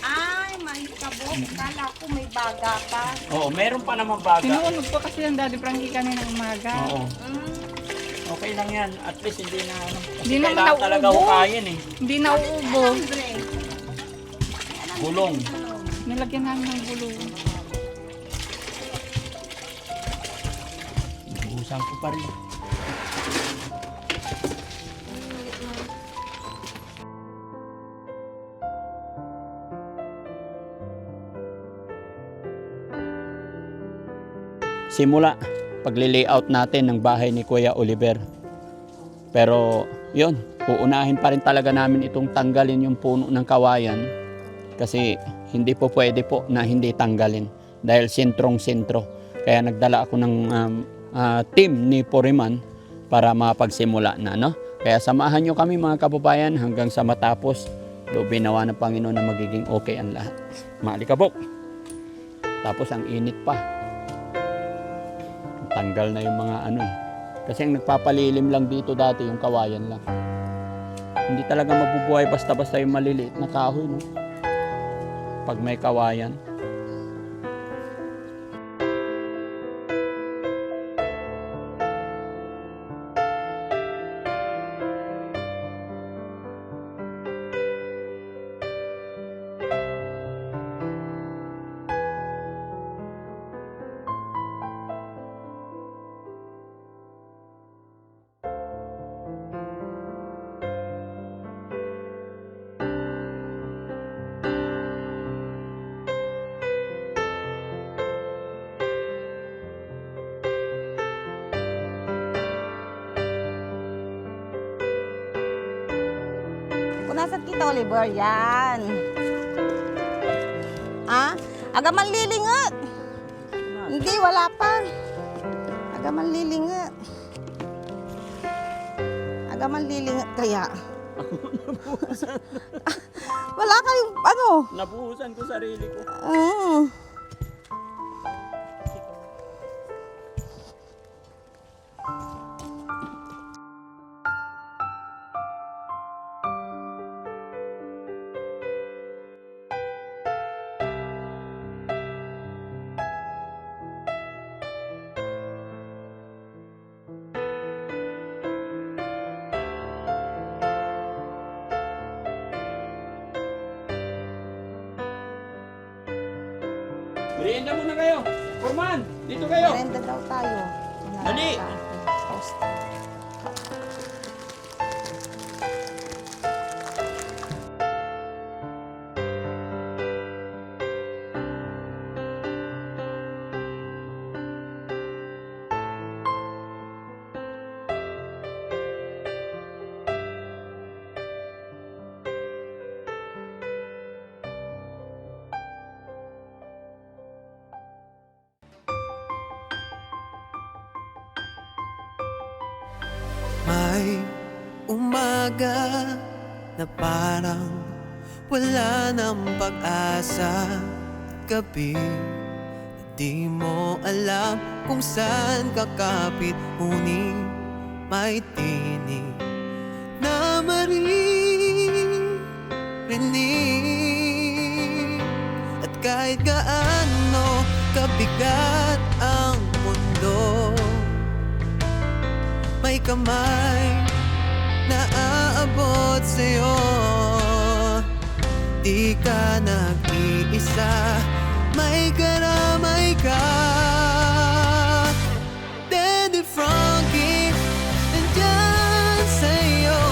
Ay, may kabok. Kala ko may baga pa. Oo, meron pa naman baga. Sinuunod ko kasi ang Daddy Frankie kanina umaga. Oo. Mm. Okay lang yan. At least hindi na ano. Kasi Hindi naman kailangan talaga nauubo. hukayin eh. Hindi nauubo. Andre. Gulong. Nilagyan namin ng gulong. Buhusan ko pa rin. Simula pagli-layout natin ng bahay ni Kuya Oliver. Pero yun, uunahin pa rin talaga namin itong tanggalin yung puno ng kawayan kasi hindi po pwede po na hindi tanggalin dahil sentrong-sentro. Kaya nagdala ako ng team ni Poriman para mapagsimula na, no? Kaya samahan nyo kami mga kababayan hanggang sa matapos. Loobin nawa ng Panginoon na magiging okay ang lahat. Maalikabok. Tapos ang init pa. Tanggal na yung mga ano eh. Kasi ang nagpapalilim lang dito dati yung kawayan lang. Hindi talaga mabubuhay basta-basta yung maliliit na kahoy, no? Pag may kawayan. Kung nasan kita, Oliver, yan. Ah? Agaman lilingat. Hindi, wala pa. Agaman lilingat. Agaman lilingat kaya. Wala kayong, ano? Nabuhusan ko sarili ko. Merienda muna kayo. Forman, dito kayo. Merenda daw tayo. Dali. May umaga na parang wala ng pag-asa, at gabi na di mo alam kung saan kakapit, ngunit may tinig na maririnig. At kahit gaano kabigat ang mundo, may kamay na aabot sa'yo. Di ka nag-iisa, may karamay ka. Daddy Frankie, nandyan sa'yo,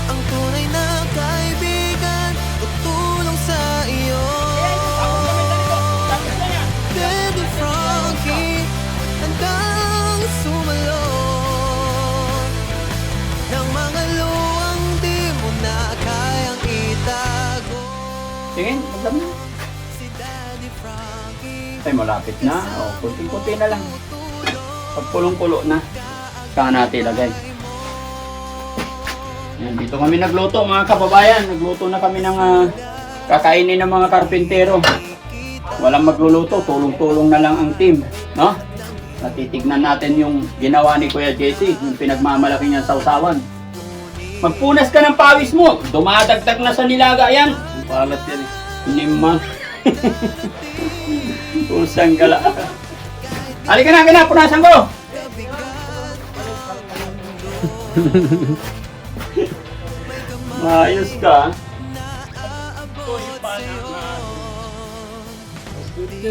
ang tunay na kaibigan, tutulong sa iyo. Daddy Frankie, handang sumalong ng mga luwang di mo na kayang itago. Sige, pagdam na. Si Daddy Frankie, Ay, malapit na. O, kunti-kunti na lang. Pag pulong-pulo na, saka natin ilagay. Yan, dito kami nagluto mga kababayan. Nagluto na kami ng kakainin ng mga karpintero. Walang magluluto, tulong-tulong na lang ang team. No? Natitignan natin yung ginawa ni Kuya Jesse, yung pinagmamalaki niyang sausawan. Magpunas ka ng pawis mo, dumadagdag na sa nilaga yan. Palat yan eh. Lima. Pusang gala. Halika na, punasan ko. Maayos ka.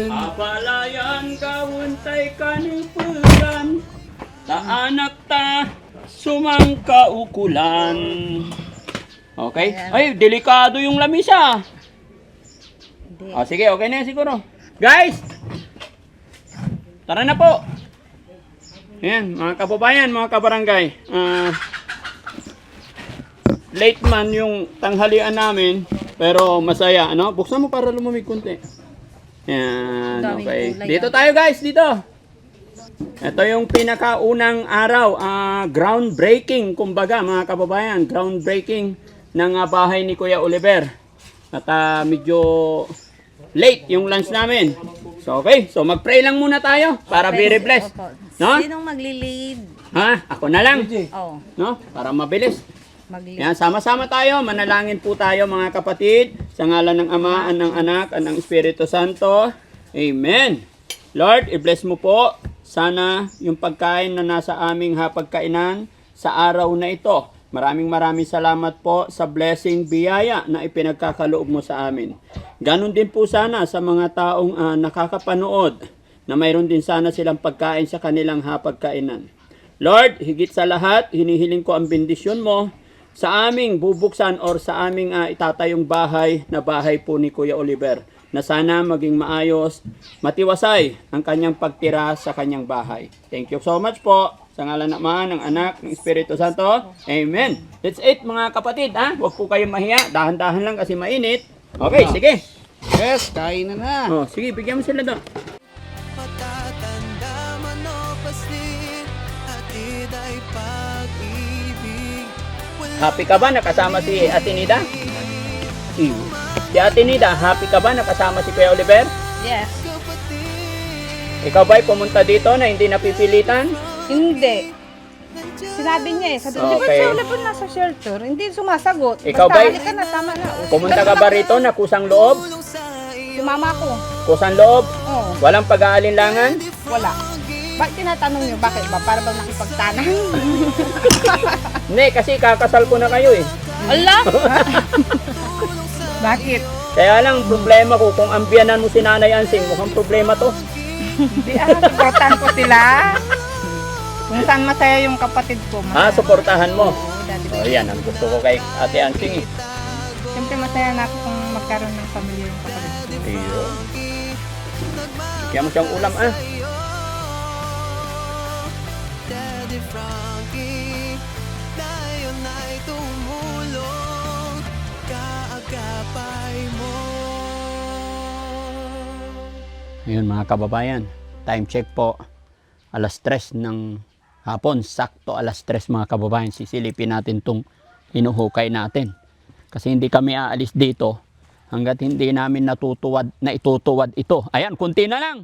Apalayan ka, untay ka ni pulan. Sa anak ta, sumangka ukulan. Okay? Ay, delikado yung lamisa. Sige, okay na yan siguro. Guys! Tara na po! Ayan, mga kababayan, mga kabarangay. Late man yung tanghalian namin, pero masaya, ano? Buksan mo para lumamig konti. Ayan, okay. Dito tayo guys, dito. Ito yung pinakaunang araw, groundbreaking, kumbaga mga kababayan, groundbreaking ng bahay ni Kuya Oliver. At medyo late yung lunch namin. So okay, so mag-pray lang muna tayo para very blessed. No? Sinong magli-lead? Ha? Ako na lang. Oh, No? Para mabilis. magli-lead. Yan, sama-sama tayo, manalangin po tayo mga kapatid, sa ngalan ng Ama, ng Anak, at ng Espiritu Santo. Amen. Lord, i-bless mo po sana yung pagkain na nasa aming hapagkainan sa araw na ito. Maraming salamat po sa blessing, biyaya na ipinagkakaloob mo sa amin. Ganon din po sana sa mga taong nakakapanood na mayroon din sana silang pagkain sa kanilang hapagkainan. Lord, higit sa lahat, hinihiling ko ang bendisyon mo sa aming bubuksan or sa aming itatayong bahay na bahay po ni Kuya Oliver, na sana maging maayos, matiwasay ang kanyang pagtira sa kanyang bahay. Thank you so much po. Sa ngalan ng Ama, ng Anak, ng Espiritu Santo. Amen. Let's eat mga kapatid. Huwag po kayong mahiya. Dahan-dahan lang kasi mainit. Okay, sige. Yes, kain na. Oh, sige, bigyan mo sila doon. Matatanda man o paslin, hatid ay pag-ibig. Happy ka ba nakasama si Ate Nida? Si Ate Nida, happy ka ba nakasama si Kuya Oliver? Yes. Ikaw ba'y pumunta dito na hindi napipilitan? Hindi. Sinabi niya sabi niya, Okay. ba't siya wala nasa shelter? Hindi sumasagot. Ikaw Basta ba'y- halika na, tama na. Pumunta ka ba rito na kusang loob? Sumama ko. Kusang loob? Oo, Walang pag-aalinlangan? wala. Bakit tinatanong niyo? Bakit ba? Para bang nakipagtanang? Hindi, kasi kakasal ko na kayo eh. Ala! Bakit? Kaya lang, problema ko, kung ambiyanan mo si Nanay Ansing, mukhang problema to. Hindi supportan ko sila. Kung saan masaya yung kapatid ko. Suportahan mo. Daddy. O yan, ang gusto ko kay Ate Ansing eh. Siyempre masaya na ako kung magkaroon ng pamilya yung kapatid ko. Iyo. Kaya mo siyang ulam Daddy Frankie, tayo na'y tumulong, kaagapay mo. Ayun mga kababayan, time check po. 3:00 ng hapon, sakto alas 3 mga kababayan, sisilipin natin tong hinuhukay natin. Kasi hindi kami aalis dito hanggat hindi namin itutuwad ito. Ayan, kunti na lang.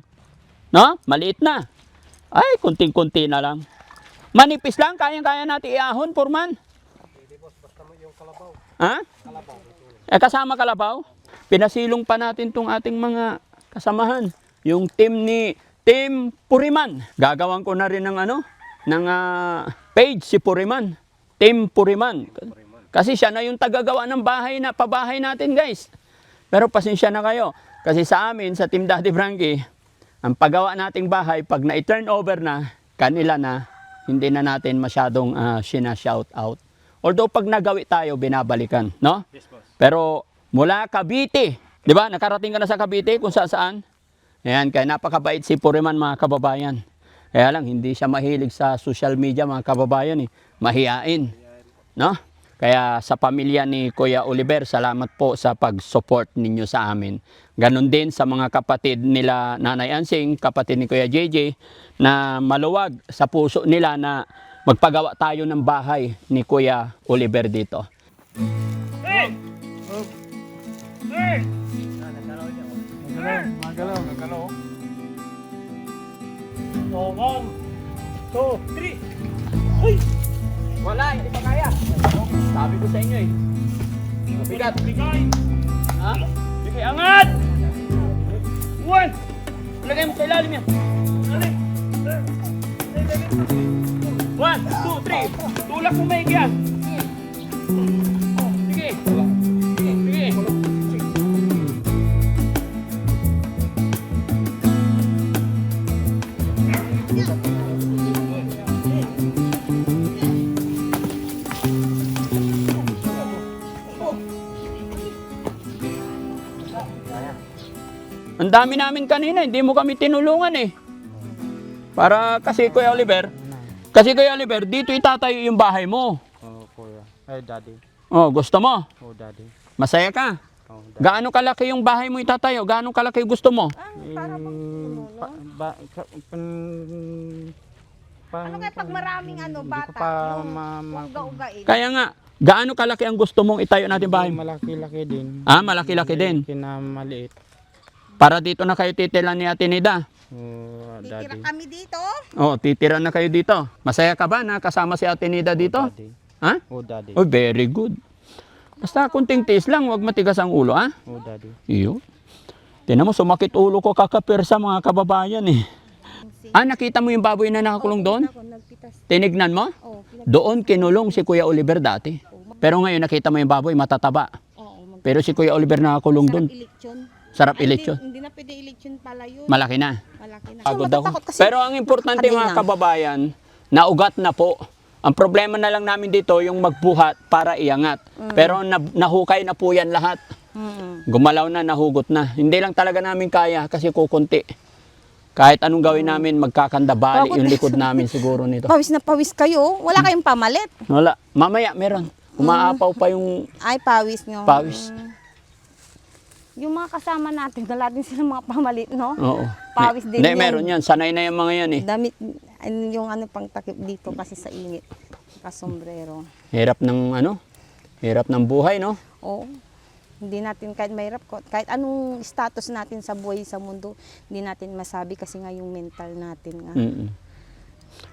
No? Maliit na. Ay, kunting-kunti na lang. Manipis lang, kayang-kaya natin iahon, Foreman. Ha? Kasama kalabaw? Pinasilong pa natin tong ating mga kasamahan. Yung Team Puriman. Gagawan ko na rin ng page si Puriman. Team Puriman. Kasi siya na yung tagagawa ng pabahay natin, guys. Pero pasensya na kayo. Kasi sa amin, sa Team Daddy Frankie, ang paggawa nating bahay, pag na-turn over na, kanila na, hindi na natin masyadong shout out. Although pag nagawi tayo, binabalikan, no? Yes, boss. Pero mula Cavite, di ba? Nakarating ka na sa Cavite kung saan? Ayan, kaya napakabait si Puriman, mga kababayan. Kaya lang, hindi siya mahilig sa social media, mga kababayan. Mahiyain, no? Kaya sa pamilya ni Kuya Oliver, salamat po sa pag-support ninyo sa amin. Ganon din sa mga kapatid nila Nanay Ansing, kapatid ni Kuya JJ, na maluwag sa puso nila na magpagawa tayo ng bahay ni Kuya Oliver dito. Wala, hindi pa kaya. Sabi ko sa inyo eh. Mabigat. Bigay. Ha? Bigay, angat! One! Lagay mo sa ilalim yan. 1, 2, 3. Tulak mo maigi yan. Sige. Sige. Ang dami namin kanina, hindi mo kami tinulungan eh. Para kasi Kuya Oliver, dito itatayo yung bahay mo. Oh, kuya. Ay, daddy. Oh, gusto mo? Oh, daddy. Masaya ka? Oh, daddy. Gaano kalaki yung bahay mo itatayo? Gaano kalaki gusto mo? Ano kaya pag maraming bata, uga-ugain. Kaya nga, gaano kalaki ang gusto mong itayo natin bahay mo? Malaki-laki din. Ah, malaki-laki din. Kinamaliit. Para dito na kayo titira ni Ate Nida. Oh, Titira daddy. kami dito. Oh, titira na kayo dito. Masaya ka ba na kasama si Ate Nida dito? Daddy. Ha? Oh, daddy. Oh, very good. Basta kunting tiis lang, huwag matigas ang ulo, ha? Oh, daddy. Iyo. Tinan mo, sumakit ulo ko kakapir sa mga kababayan eh. Ah, nakita mo yung baboy na nakakulong doon? Ako nagpitas. Tinignan mo? Oh, Doon kinulong si Kuya Oliver dati. Pero ngayon nakita mo yung baboy, matataba. oo, Pero si Kuya Oliver nakakulong doon. eleksyon. Sarap Ay, ilitsyon. Hindi na pwede eleksyon pala yun. Malaki na. Malaki na. Pagod ako. Matatakot kasi. Pero ang importante mga Kanina. kababayan, naugat na po. Ang problema na lang namin dito yung magbuhat para iangat. Pero nahukay na po yan lahat. Gumalaw na, nahugot na. Hindi lang talaga namin kaya kasi kukunti. Kahit anong gawin namin, magkakandabali yung likod namin siguro nito. Pawis na pawis kayo. Wala kayong pamalit. Wala. Mamaya meron. Umaapaw pa yung Ay, pawis nyo. pawis. Yung mga kasama natin, wala din silang mga pamalit, no? Oo. Pawis din Hindi, yan. meron yan. Sanay na yung mga yan eh. Damit, yung pang takip dito kasi sa init. Kasombrero. Hirap ng buhay, no? Oo. Hindi natin kahit mahirap ko, kahit anong status natin sa buhay sa mundo, hindi natin masabi kasi nga yung mental natin nga. Mm-mm.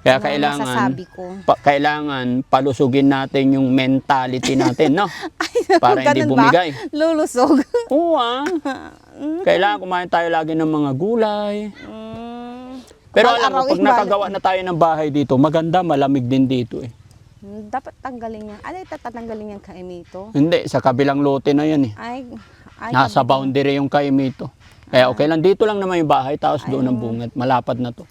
Kaya Ano ang kailangan, masasabi ko? kailangan palusugin natin yung mentality natin, no? Para hindi Ganun bumigay. Ba? Lulusog. Oo Kailangan kumain tayo lagi ng mga gulay. Pero alam mo, pag nakagawa na tayo ng bahay dito, maganda, malamig din dito eh. Dapat tanggalin yan. Ano yung tatanggalin yan kaimito? Hindi, sa kabilang lote na yan eh. Ay Nasa boundary yung kaimito. Kaya okay lang, dito lang naman yung bahay, tapos doon ang bungat. Malapad na to.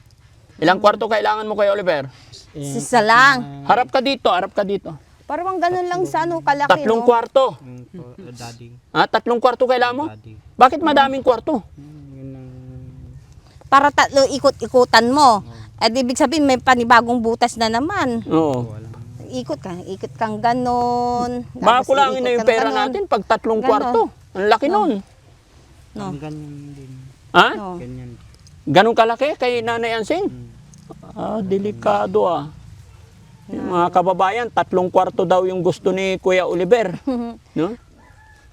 Ilang kwarto kailangan mo kay Oliver? Sisa lang. Harap ka dito, harap ka dito. Parang ganun lang sa kalaki, 3 no? kwarto. Daddy. Ah, 3 kwarto kailangan mo? Daddy. Bakit madaming kwarto? Yun ang... Para tatlo ikot-ikutan mo. At ibig sabihin, may panibagong butas na naman. Oo. Ikot kang ganon. Baka Tapos kulangin na iikot yung kang pera ganon. natin pag 3 Ganon. kwarto. Ang laki nun. No. Ganyan din. Ha? No. Ganyan. Ganun kalaki kay Nanay Ansing? Ah, delikado ah. Yung mga kababayan, 3 kwarto daw yung gusto ni Kuya Oliver. No?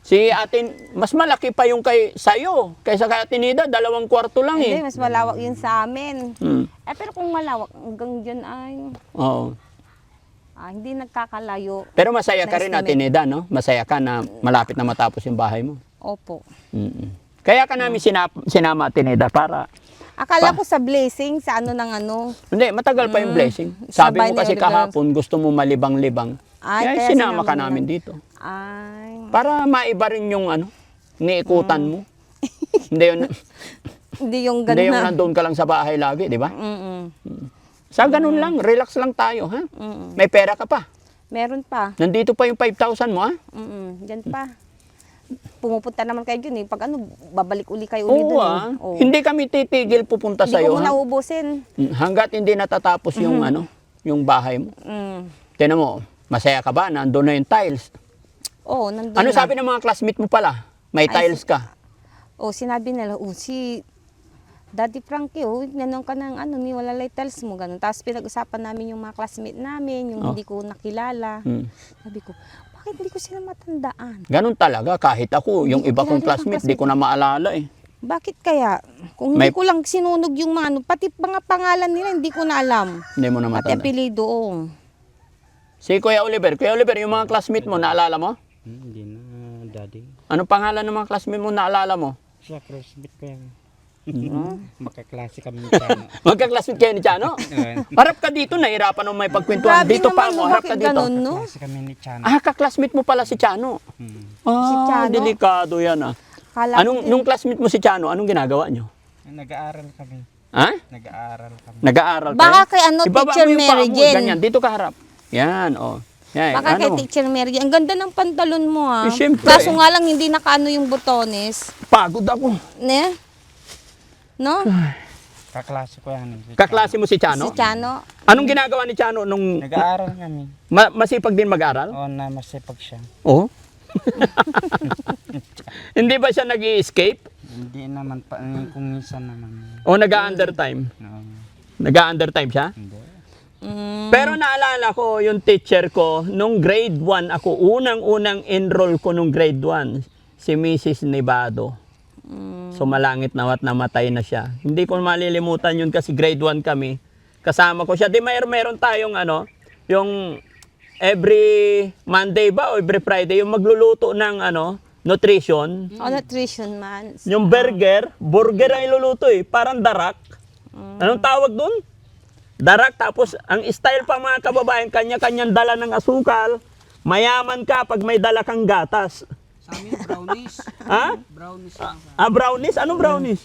Si atin, mas malaki pa yung sa'yo. Kaysa kay Ate Nida, 2 kwarto lang Hindi, eh. mas malawak yun sa amin. Hmm. Pero kung malawak, hanggang dyan ay Oo. hindi nagkakalayo. Pero masaya ka rin, Ate Na-estimate. Nida, no? Masaya ka na malapit na matapos yung bahay mo. Opo. Mm-mm. Kaya ka namin sinama, Ate Nida, para... Akala ko sa blessing, sa ano ng ano. Hindi, matagal pa yung blessing. Sabi Sabay mo ni kasi Oliver. kahapon, gusto mo malibang-libang. Ay, Kaya kaya sinama sinama ka mo namin lang. dito. Ay, Para maiba rin yung niikutan mo. Hindi yun, hindi yung hindi yung ganda. nandun ka lang sa bahay lagi, di ba? Mm-mm. Sa ganun lang, relax lang tayo, ha? Mm-mm. May pera ka pa. Meron pa. Nandito pa yung 5,000 mo, ha? Diyan pa. Pumupunta naman kayo dyan eh. Pag babalik uli kayo uli Oo, dun ah. eh. Oo. Hindi kami titigil pupunta Hindi sa iyo, ko ha? muna ubusin. Hanggat hindi natatapos yung yung bahay mo. Tingnan mo, masaya ka ba? Nandun na yung tiles. Oo, nandun Ano na. sabi ng mga classmate mo pala? May tiles ka. Sinabi nila, si Daddy Frankie, ganun ka ng ni walalay tiles mo, ganun. Tapos pinag-usapan namin yung mga classmate namin, yung hindi ko nakilala. Hmm. Sabi ko, bakit hindi ko sila matandaan? Ganun talaga, kahit ako, yung Hindi iba ko kong kilala yung classmate, di ko na maalala eh. Bakit kaya? Kung hindi May- ko lang sinunog yung mga pati mga pangalan nila, hindi ko na alam. Hindi mo na Pati matanda. apelido, Si Kuya Oliver, yung mga classmate mo, naalala mo? Hindi na, daddy. Anong pangalan ng mga classmate mo, naalala mo? Sa crossfit ko yan. Makaklase kami dyan. Magka-classmate kayo ni Chano? Harap ka dito, nahirapan mo may pagkwentuhan. Grabe Dito pa naman, mo, no, harap bakit ka dito. ganun, no? Klase kami ni Chan. Ah, ka-classmate mo pala si Chano. Si Chano? Delikado yan ah. Kala ko Nung classmate mo si Chano, anong ginagawa nyo? Nag-aaral kami. Ha? Nag-aaral kami. Nag-aaral kayo? Baka kay Ibaba Teacher mo yung paa Mary mo, Jane. ganyan, dito ka harap. Yan, oh. Yan, Baka kay Teacher Mary. Ang ganda ng pantalon mo Eh, ah. syempre. Kaso nga lang hindi nakaano yung botones. Pagod ako. Ne? No? Kaklase ko yan. Si Kaklase mo si Chano? Si Chano. Anong ginagawa ni Chano nung Nag-aaral kami. masipag din mag-aral? Oo, na masipag siya. Oo. Hindi ba siya nag-i-escape? Hindi naman pa, kung minsan naman. O nag-a-undertime? No, Nag-a-undertime siya? hindi. Pero naalala ko yung teacher ko, nung grade 1 ako, unang-unang enroll ko nung grade 1, si Mrs. Nevado. Sumalangit na at namatay na siya. Hindi ko malilimutan yun kasi grade 1 kami. Kasama ko siya. Di meron tayong yung every Monday ba o every Friday, yung magluluto ng nutrition. Nutrition man. Yung burger ang iluluto eh, parang darak. Anong tawag doon? Darak, tapos ang style pa mga kababayan, kanya-kanyang dala ng asukal. Mayaman ka pag may dala kang gatas. Sa amin, brownies. Ha? Brownies lang. Brownies? Anong brownies?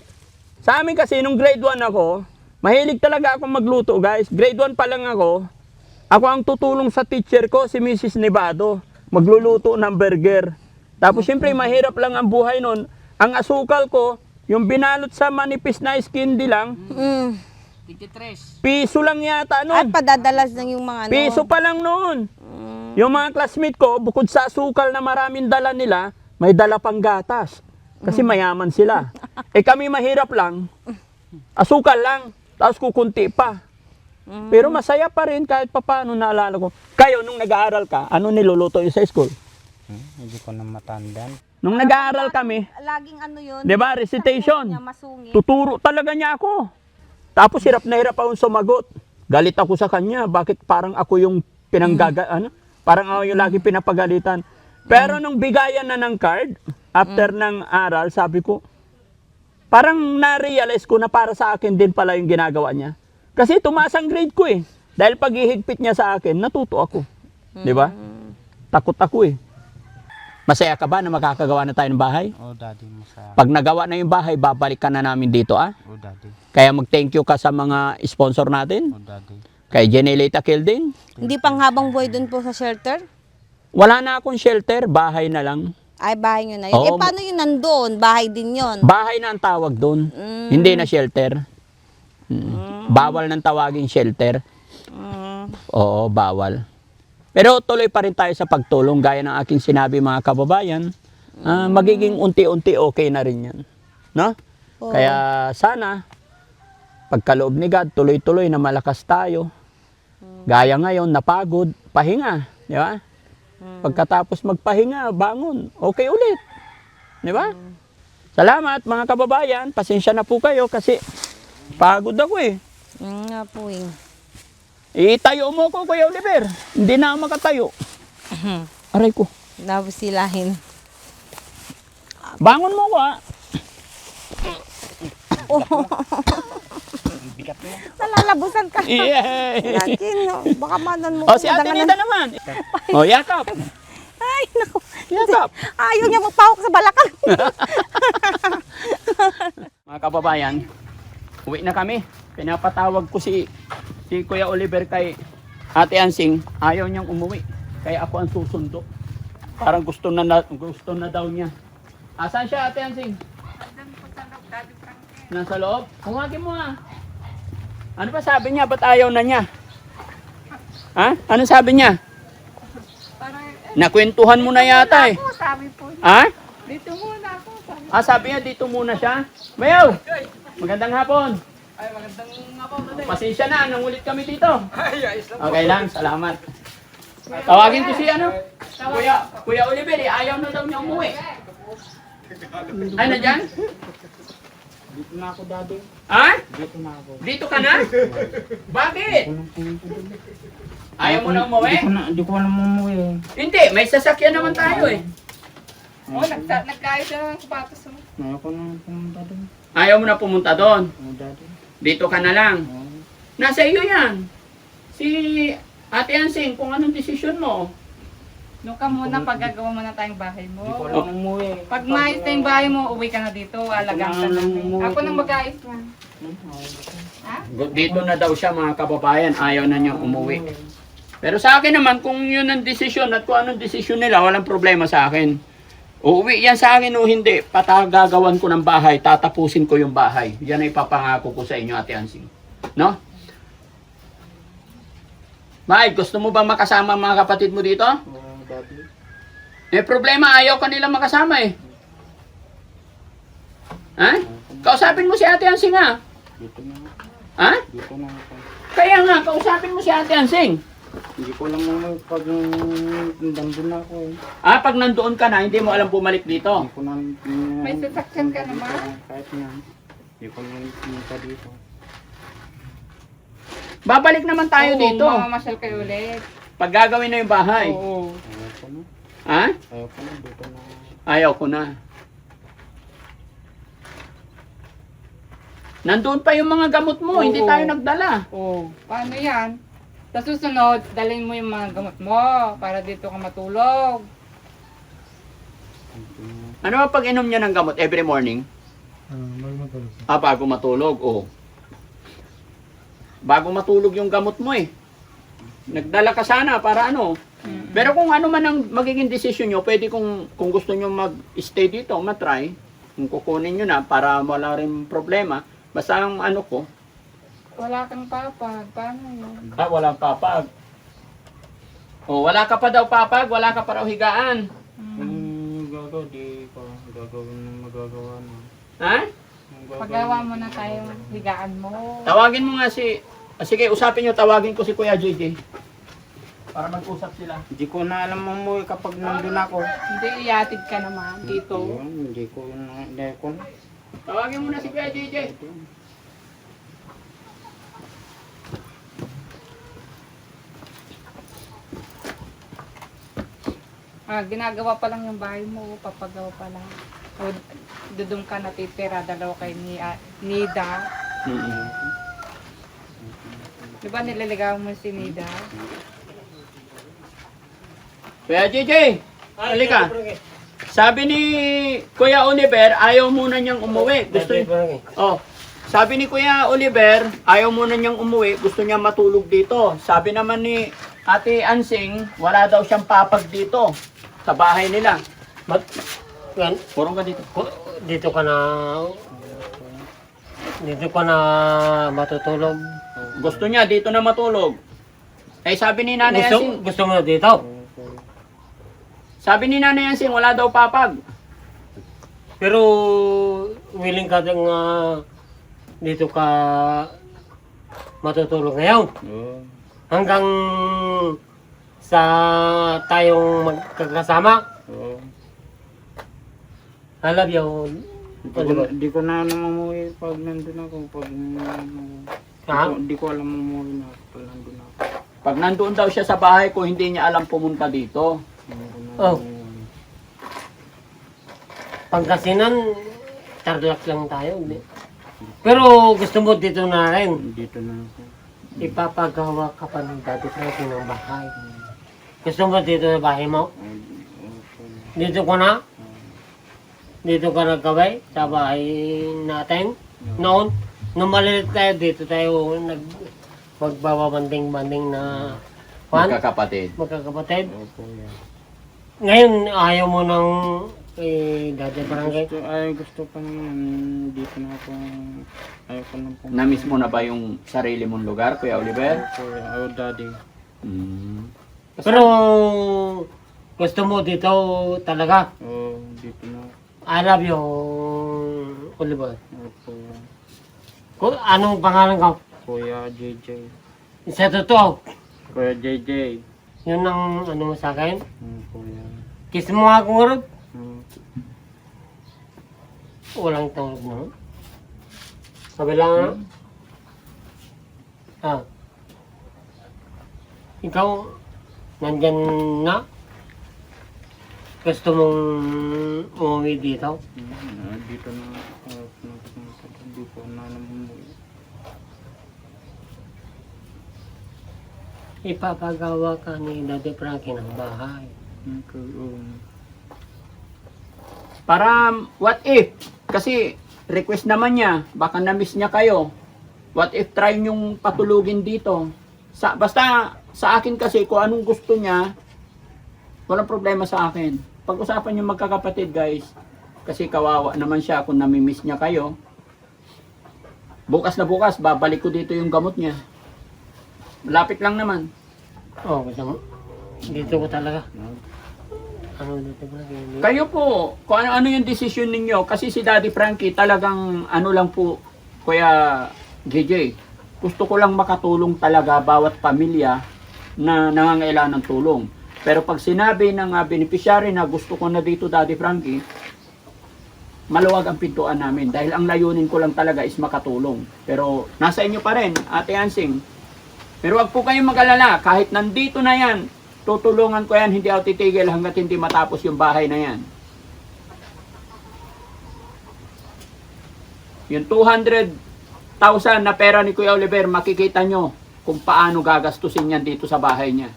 Sa amin kasi, nung grade 1 ako, mahilig talaga akong magluto, guys. Grade 1 pa lang ako ang tutulong sa teacher ko, si Mrs. Nevado. Magluluto ng burger. Tapos, syempre, mahirap lang ang buhay nun. Ang asukal ko, yung binalot sa manipis na candy lang, 23. piso lang yata At nun. padadalas ng yung mga Piso pa lang noon. Yung mga classmate ko, bukod sa asukal na maraming dala nila, may dala pang gatas. Kasi mayaman sila. Kami mahirap lang. Asukal lang. Tapos kukunti pa. Pero masaya pa rin kahit papaano naalala ko. Kayo, nung nag-aaral ka, ano niluluto yung sa school? Hindi ko na matandaan. Nung nag-aaral kami, Laging yun. di ba, recitation. Niya masungit. Tuturo talaga niya ako. Tapos hirap na hirap akong sumagot. Galit ako sa kanya. Bakit parang ako yung parang ako yung lagi pinapagalitan. Pero nung bigayan na ng card, after ng aral, sabi ko, parang na-realize ko na para sa akin din pala yung ginagawa niya. Kasi tumaas ang grade ko eh. Dahil paghihigpit niya sa akin, natuto ako. Di ba? Takot ako eh. Masaya ka ba na makakagawa na tayo ng bahay? Oo, daddy mo sa... Pag nagawa na yung bahay, babalik ka na namin dito Oo, daddy. Kaya mag-thank you ka sa mga sponsor natin. Oo, daddy. Kay Jenelita Kilding. Hindi pang habang buhay dun po sa shelter? Wala na akong shelter, bahay na lang. Ay, bahay nyo na yun. Oo. Paano yun nandun? Bahay din yun. Bahay na ang tawag doon. Hindi na shelter. Bawal nang tawagin shelter. Oo, bawal. Pero tuloy pa rin tayo sa pagtulong. Gaya ng aking sinabi mga kababayan, magiging unti-unti okay na rin yan. No? Kaya sana, pagkaloob ni God, tuloy-tuloy na malakas tayo. Gaya ngayon, napagod, pahinga. Di ba? Pagkatapos magpahinga, bangon, okay ulit. Di ba? Salamat mga kababayan. Pasensya na po kayo kasi pagod ako eh. Nga po eh. Itayo mo ko, Kuya Oliver. Hindi na ako makatayo. Aray ko. Nabusilahin. Bangon mo ko ah. Nalalabusan ka. Yay! Yakin, no? Baka manan mo. O si Ate Nida naman. O yakap. Ay, naku. Yakap. Ayaw niya magpahok sa balakang. Mga kababayan, uwi na kami. Pinapatawag ko si Kuya Oliver kay Ate Ansing. Ayaw niyang umuwi. Kaya ako ang susundo. Parang gusto na daw niya. Asan siya, Ate Ansing? Nasa loob? Kumagin mo ah. Ano ba sabi niya? Ba't ayaw na niya? Ha? Ano sabi niya? Nakwentuhan mo na yata eh. Sabi po, Ha? dito muna ako. Sabi. Sabi niya dito muna siya. Mayaw! Magandang hapon. Ay, magandang hapon. Pasensya na, nangulit kami dito. Okay lang, salamat. Tawagin ko si ano? Kuya Oliver, ayaw na daw niya umuwi. Ay, nandyan? Dito na ako, Daddy. Ha? Dito na ako. Dito ka na? Bakit? Ayaw mo na umuwi? Di ko na umuwi. Hindi, may sasakyan naman tayo eh. Oh, nagkayos na ng sapatos mo. Ayaw ko na pumunta doon. Ayaw mo na pumunta doon. Oh, Daddy. Dito ka na lang. Oh. Nasa iyo yan. Si Ate Ansing, kung anong desisyon mo. Doon ka muna pag gagawa mo na tayong bahay Di mo. ko lang umuwi. Pag maayos na yung bahay mo, uwi ka na dito. Alagang ka namin. Ako nang mag-ayos na. Dito na daw siya mga kababayan, ayaw na niyang umuwi. Pero sa akin naman, kung yun ang desisyon at kung anong desisyon nila, walang problema sa akin. Uuwi yan sa akin o hindi, patagagawan ko ng bahay, tatapusin ko yung bahay. Yan ay papangako ko sa inyo, Ate Ansing. No? Mike, gusto mo ba makasama ang mga kapatid mo dito? Oh, Daddy. May problema, ayaw kanila makasama eh. Ha? Kausapin mo si Ate Ansing ha? Dito na ako. Ha? Dito na ako. Kaya nga, kausapin mo si Ate Ansing. Hindi ko lang umuwi pag nandun ako eh. Pag nandoon ka na, hindi mo alam bumalik dito. Hindi ko na... May sasakyan ka naman. Kahit nga. Hindi ko na pumunta dito. Babalik naman tayo Oo, dito. mamamasyal kayo ulit. Pag gagawin na yung bahay. Oo. Ayaw ko na. Ha? Ayaw ko na. Dito na. Ayaw ko na. Nandun pa yung mga gamot mo, hindi Oo. tayo nagdala. Oo. Paano yan? Sa susunod, dalhin mo yung mga gamot mo para dito ka matulog. Ano ba pag inom niya ng gamot every morning? Bago matulog, oh. Bago matulog yung gamot mo eh. Nagdala ka sana para ano. Pero kung ano man ang magiging desisyon nyo, pwede kung gusto nyo mag-stay dito, matry. Kung kukunin nyo na para wala rin problema. Basta ang ano ko, Wala kang papag. Paano yun? walang papag. Oh, wala ka pa daw papag, wala ka pa raw higaan. Gagawa, di ko gagawin ng magagawa na. Ha? Paggawa mo na tayo higaan mo. Tawagin mo nga si... sige, usapin nyo, tawagin ko si Kuya JJ. Para mag-usap sila. Hindi ko na alam umuwi kapag nandun ako. Hindi, iyatid ka naman dito. Yun, hindi ko na. Tawagin mo na si Kuya JJ. Ginagawa pa lang yung bahay mo, papagawa pa lang. O dudong ka natitira, dalawa kay Nida. Di ba nililigaw mo si Nida? Kuya JJ, halika. Sabi ni Kuya Oliver, ayaw muna niyang umuwi. Sabi ni Kuya Oliver, ayaw muna niyang umuwi. Gusto niya matulog dito. Sabi naman ni Ate Ansing, wala daw siyang papag dito. Sa bahay nila. Purong ka dito. Dito ka na matutulog. Gusto niya dito na matulog. Eh sabi ni Nanay Ansing, Gusto mo dito? sabi ni Nanay Ansing, wala daw papag. Pero willing ka ding dito ka matutulog ngayon. hanggang sa tayong magkakasama. Oo. I love you. Di ko na alam umuwi pag nandun ako. Ha? Di ko alam umuwi na pag nandun ako. Pag nandoon daw siya sa bahay ko, hindi niya alam pumunta dito. Oh. Pangkasinan, Tarlac lang tayo. Hindi. Pero gusto mo dito na rin. Dito na ako. Ipapagawa ka pa ng Daddy Frankie ng bahay. Gusto mo dito na bahay mo? Dito ka na? Dito ka nagkaway sa bahay natin? Noon, nung malilit tayo, dito tayo magbababanding-banding na Magkakapatid. magkakapatid. Opo, yan. Ngayon, ayaw mo ng Daddy Frankie? Gusto pa naman. Dito na ako. Ayaw ko na po. Na-miss mo na ba yung sarili mong lugar, Kuya Oliver? Oh, daddy. Pero gusto mo dito talaga? Oh, dito na. I love you, Oliver. Opo. Kung anong pangalan ko? Kuya JJ. Sa totoo, Kuya JJ. yun ang ano mo sa akin. Kuya. Kiss mo nga akong urod. Hmm. Walang tawag mo. Sabi lang ah. Ikaw, nandyan na? Gusto mong umuwi dito? Dito na. Hindi ko na naman. Ipapagawa ka ni Daddy Frankie ng bahay. Para, what if? Kasi, request naman niya, baka na-miss niya kayo. What if try niyong patulugin dito? Basta, sa akin kasi, kung anong gusto niya, walang problema sa akin. Pag-usapan niyo magkakapatid, guys. Kasi kawawa naman siya kung nami-miss niya kayo. Bukas na bukas, babalik ko dito yung gamot niya. Malapit lang naman. Oh, gusto mo? Dito ko talaga. Ano dito ba? Kayo po, kung ano yung desisyon ninyo, kasi si Daddy Frankie talagang ano lang po, Kuya JJ, gusto ko lang makatulong talaga bawat pamilya na nangangailangan ng tulong. Pero pag sinabi ng beneficiary na gusto ko na dito Daddy Frankie, maluwag ang pintuan namin dahil ang layunin ko lang talaga is makatulong. Pero nasa inyo pa rin, Ate Ansing. Pero wag po kayong mag-alala, kahit nandito na yan, tutulungan ko yan, hindi ako titigil hanggat hindi matapos yung bahay na yan. Yung 200,000 na pera ni Kuya Oliver, makikita nyo kung paano gagastusin yan dito sa bahay niya.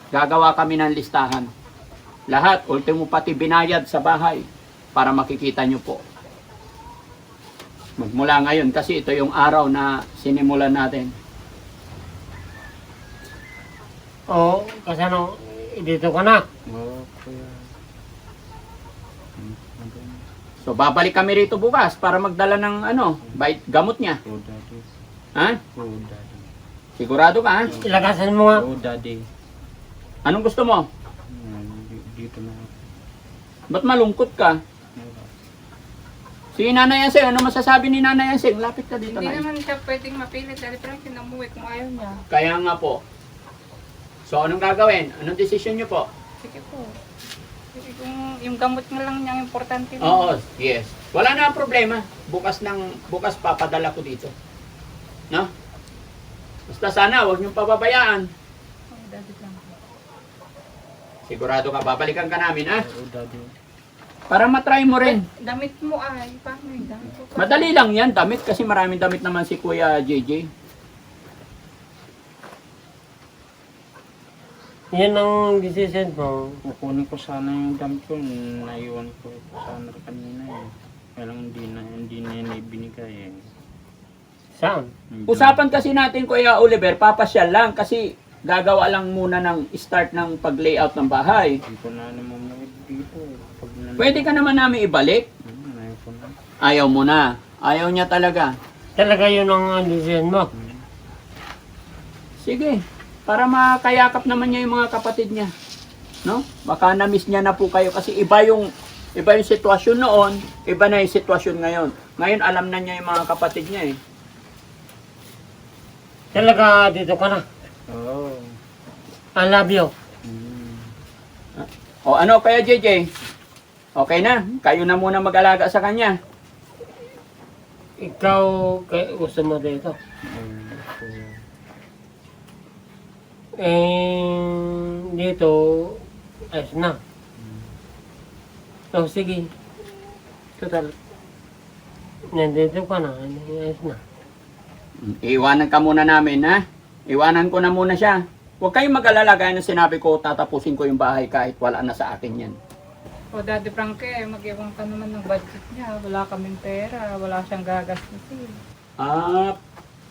Gagawa kami ng listahan. Lahat, ultimo pati binayad sa bahay para makikita nyo po. Magmula ngayon kasi ito yung araw na sinimulan natin. Oo, kasi ano, dito ka na. Oh, kuya. So babalik kami rito bukas para magdala ng gamot niya. Oh, daddy. Ha? Oh, daddy. Sigurado ka ha? Ilagasan mo nga. Oh, daddy. Anong gusto mo? Dito na. Ba't malungkot ka? Si Nanay Ansing, ano masasabi ni Nanay Ansing? Lapit ka dito Hindi na. naman siya pwedeng mapilit. Daddy Frankie na umuwi kung ayaw niya. Kaya nga po. So anong gagawin? Anong desisyon niyo po? Sige po. Sige, kung yung gamot nga lang niya ang importante. Oo, yes. Wala na ang problema. Bukas papadala ko dito. No? Basta sana, huwag niyong pababayaan. Oh, Daddy Frankie. Sigurado ka, babalikan ka namin, ha? Oh, daddy. Para matry mo rin. Damit mo ay, paano yung damit ko? Madali lang yan, damit, kasi maraming damit naman si Kuya JJ. Yan ang decision mo. Kukunin ko sana yung damit ko. Naiwan ko sana kanina eh. Kaya lang hindi na yan ibinigay eh. Saan? Usapan kasi natin, Kuya Oliver, papasyal lang kasi gagawa lang muna ng start ng pag-layout ng bahay. Hindi ko na naman dito eh. Pwede ka naman namin ibalik. Ayaw ko na. Ayaw mo na. Ayaw niya talaga. Talaga yun ang decision mo. Sige, para makayakap naman niya yung mga kapatid niya. No? Baka na-miss niya na po kayo kasi iba yung sitwasyon noon, iba na yung sitwasyon ngayon. Ngayon alam na niya yung mga kapatid niya eh. Talaga dito ka na. Oo. I love you. O ano kaya JJ? Okay na, kayo na muna mag-alaga sa kanya. Ikaw, gusto mo dito? Dito, ayos na. So, sige. Total. Nandito ka na, ayos na. Iwanan ka muna namin, ha? Iwanan ko na muna siya. Huwag kayong mag-alala, gaya ng sinabi ko, tatapusin ko yung bahay kahit wala na sa akin yan. O Daddy Frankie, mag-iwan ka naman ng budget niya. Wala kaming pera, wala siyang gagastusin.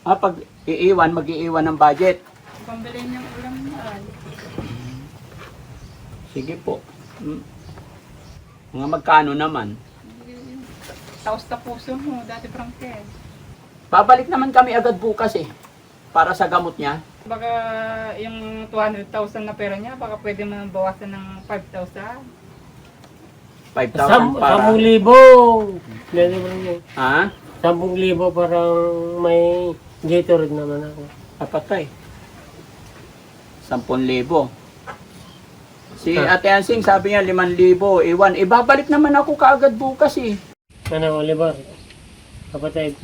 Pag iiwan, mag-iiwan ng budget. Pambili niyang ulam na. Sige po. Mga magkano naman? Taos na puso mo, Daddy Frankie. Babalik naman kami agad bukas eh. Para sa gamot niya. Baka yung 200,000 na pera niya, baka pwede mo nang bawasan ng 5,000. 5,000 para... 10,000. Pwede mo rin. Ha? 10,000 parang may Gatorade naman ako. Apatay. 10,000. Si Ate Ansing sabi niya 5,000. Iwan. Ibabalik naman ako kaagad bukas eh. Ano, Oliver? Kapatid.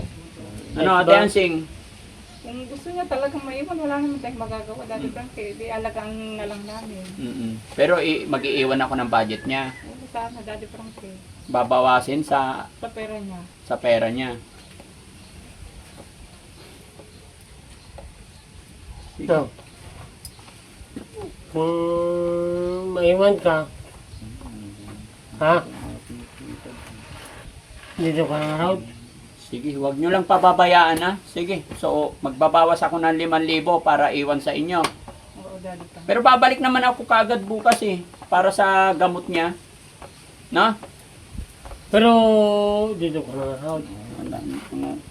Ano Ate Ansing? Kung gusto niya talagang maiwan, wala naman tayong magagawa, Daddy Frankie. Di alagaan na lang namin. Pero mag-iiwan ako ng budget niya. Oo, sana, Daddy Frankie. Babawasin sa Sa pera niya. pera niya. So, kung maiwan ka, ha? Dito ka na raw. Sige, huwag nyo lang pababayaan ha. Sige, so magbabawas ako ng 5,000 para iwan sa inyo. Oo, Daddy Frankie. Pero babalik naman ako kaagad bukas eh. Para sa gamot niya. No? Pero dito ka na raw.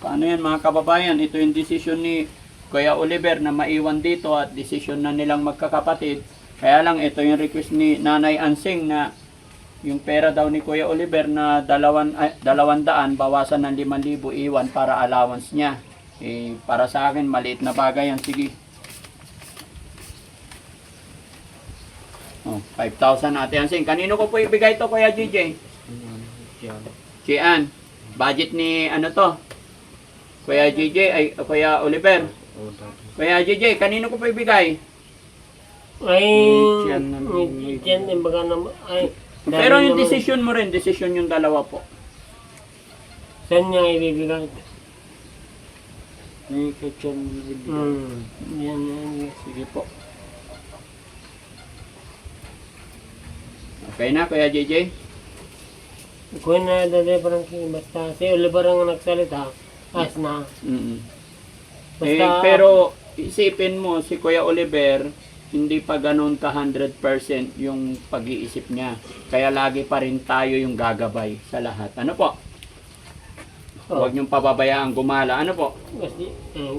Paano yan mga kababayan? Ito yung desisyon ni Kuya Oliver na maiwan dito at desisyon na nilang magkakapatid. Kaya lang ito yung request ni Nanay Ansing na yung pera daw ni Kuya Oliver na 200 bawasan ng 5,000 iwan para allowance niya. Eh, para sa akin, maliit na bagay yan. Sige. Oh, 5,000 Ate Ansing. Kanino ko po ibigay to Kuya JJ? Cian. Budget ni ano to? Kuya JJ, ay Kuya Oliver. Kuya JJ, kanino ko po ibigay? Ay, Tiyan yung baga naman, ay, Pero yung naman. decision mo rin, decision yung dalawa po. Saan niya ibibigay? May kitchen. Yan. Sige po. Okay na, Kuya JJ? Kung na dali parang basta si Oliver ang nagsalita, as na. Basta, Pero isipin mo, si Kuya Oliver, hindi pa ganun ka 100% yung pag-iisip niya. Kaya lagi pa rin tayo yung gagabay sa lahat. Ano po? Huwag niyong pababayaan gumala. Ano po? kasi,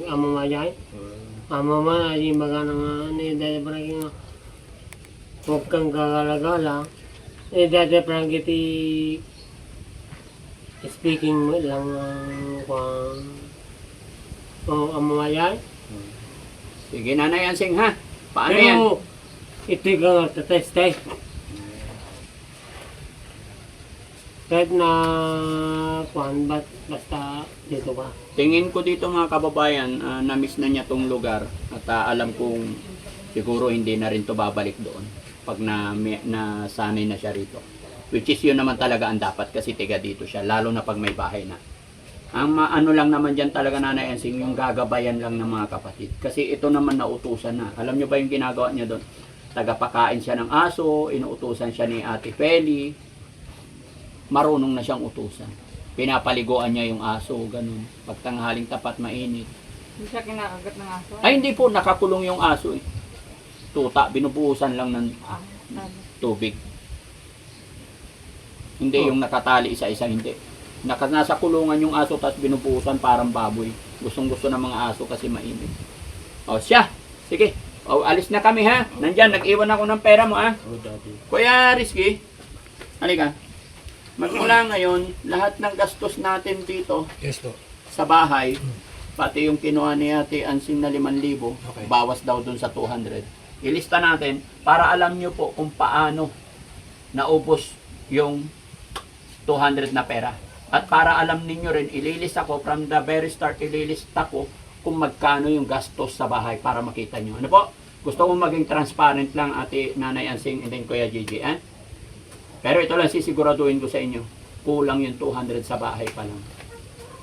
amo majay. Amo ma, di baga nga, ni dali parang yung, huwag kang gagalagala. Dati parang kiti, speaking mo lang kung, amo majay. Sige, Nanay Ansing ha. Paano Pero, yan? ito yung nga tatestay. Kahit na, basta dito ka. Tingin ko dito mga kababayan, na-miss na niya tong lugar. At alam kong siguro hindi na rin to babalik doon. Pag nasanay na siya rito. Which is yun naman talaga ang dapat kasi tiga dito siya. Lalo na pag may bahay na. Ang ano lang naman dyan talaga Nanay Ansing, yung gagabayan lang ng mga kapatid. Kasi ito naman nautusan na. Alam nyo ba yung ginagawa niya doon? Tagapakain siya ng aso, inuutusan siya ni Ate Feli. Marunong na siyang utusan. Pinapaliguan niya yung aso, ganun. Pag tanghaling tapat, mainit. Hindi siya kinakagat ng aso. Ay hindi po, nakakulong yung aso eh. Tuta, binubuhusan lang ng tubig. Hindi yung nakatali isa-isa, hindi. Nasa kulungan yung aso tapos binubuhusan parang baboy. Gustong-gusto ng mga aso kasi mainit. O siya, sige. O alis na kami ha. Nandyan, nag-iwan ako ng pera mo ha. Kuya Rizky, halika. Magmula ngayon, lahat ng gastos natin dito sa bahay, pati yung kinuha ni Ate Ansing na 5,000, bawas daw dun sa 200. Ilista natin para alam nyo po kung paano naubos yung 200 na pera. At para alam ninyo rin, ililista ko from the very start, ililista ko kung magkano yung gastos sa bahay para makita nyo. Ano po? Gusto kong maging transparent lang, Ate Nanay Ansing and then Kuya Gigi. Pero ito lang sisiguraduhin ko sa inyo, kulang yung 200 sa bahay pa lang.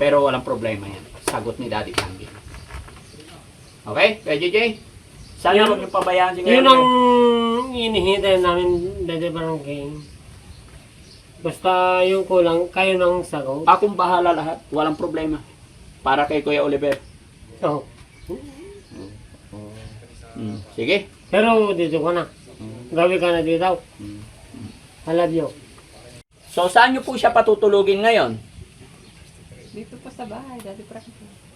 Pero walang problema yan. Sagot ni Daddy Tangi. Okay? Kuya Gigi? Sana huwag niyong pabayaan si Kuya Yun ang Gigi. inihintay namin dati barangay. Basta yung kulang, kayo nang sagot. Akong bahala lahat. Walang problema. Para kay Kuya Oliver. So, Sige. pero dito ka na. Gawi ka na dito. I love you. So, saan niyo po siya patutulugin ngayon? Dito po sa bahay, Daddy Frankie.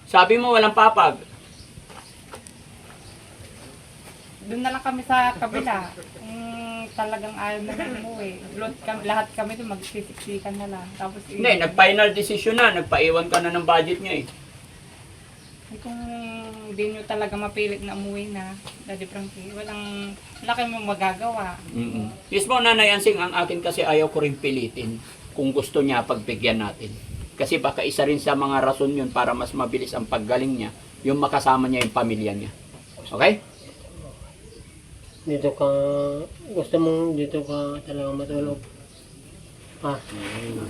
Sabi mo walang papag. Doon na lang kami sa kabila. Talagang ayaw na umuwi. Lahat kami doon magsisiksikan na lang. Tapos Hindi, nag-final decision na. Nagpaiwan ka na ng budget niya eh. kung di nyo talaga mapilit na umuwi na, Daddy Frankie, wala kayong magagawa. Yes po, Nanay Ansing, ang akin kasi ayaw ko rin pilitin kung gusto niya pagbigyan natin. Kasi baka isa rin sa mga rason yun para mas mabilis ang paggaling niya, yung makasama niya yung pamilya niya. Okay? Dito ka, gusto mong dito ka talaga matulog.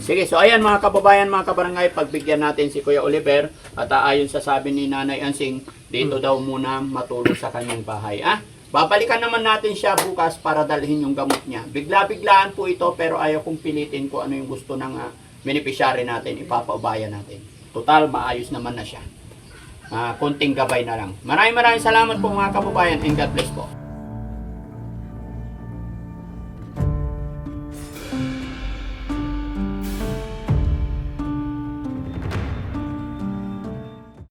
Sige, so ayan mga kababayan, mga kabarangay, pagbigyan natin si Kuya Oliver at ayon sa sabi ni Nanay Ansing, dito daw muna matulog sa kanyang bahay. Babalikan naman natin siya bukas para dalhin yung gamot niya. Bigla-biglaan po ito pero ayaw kong pilitin kung ano yung gusto ng beneficiary natin, ipapaubayan natin. Total, maayos naman na siya. Konting gabay na lang. Maraming salamat po mga kababayan and God bless po.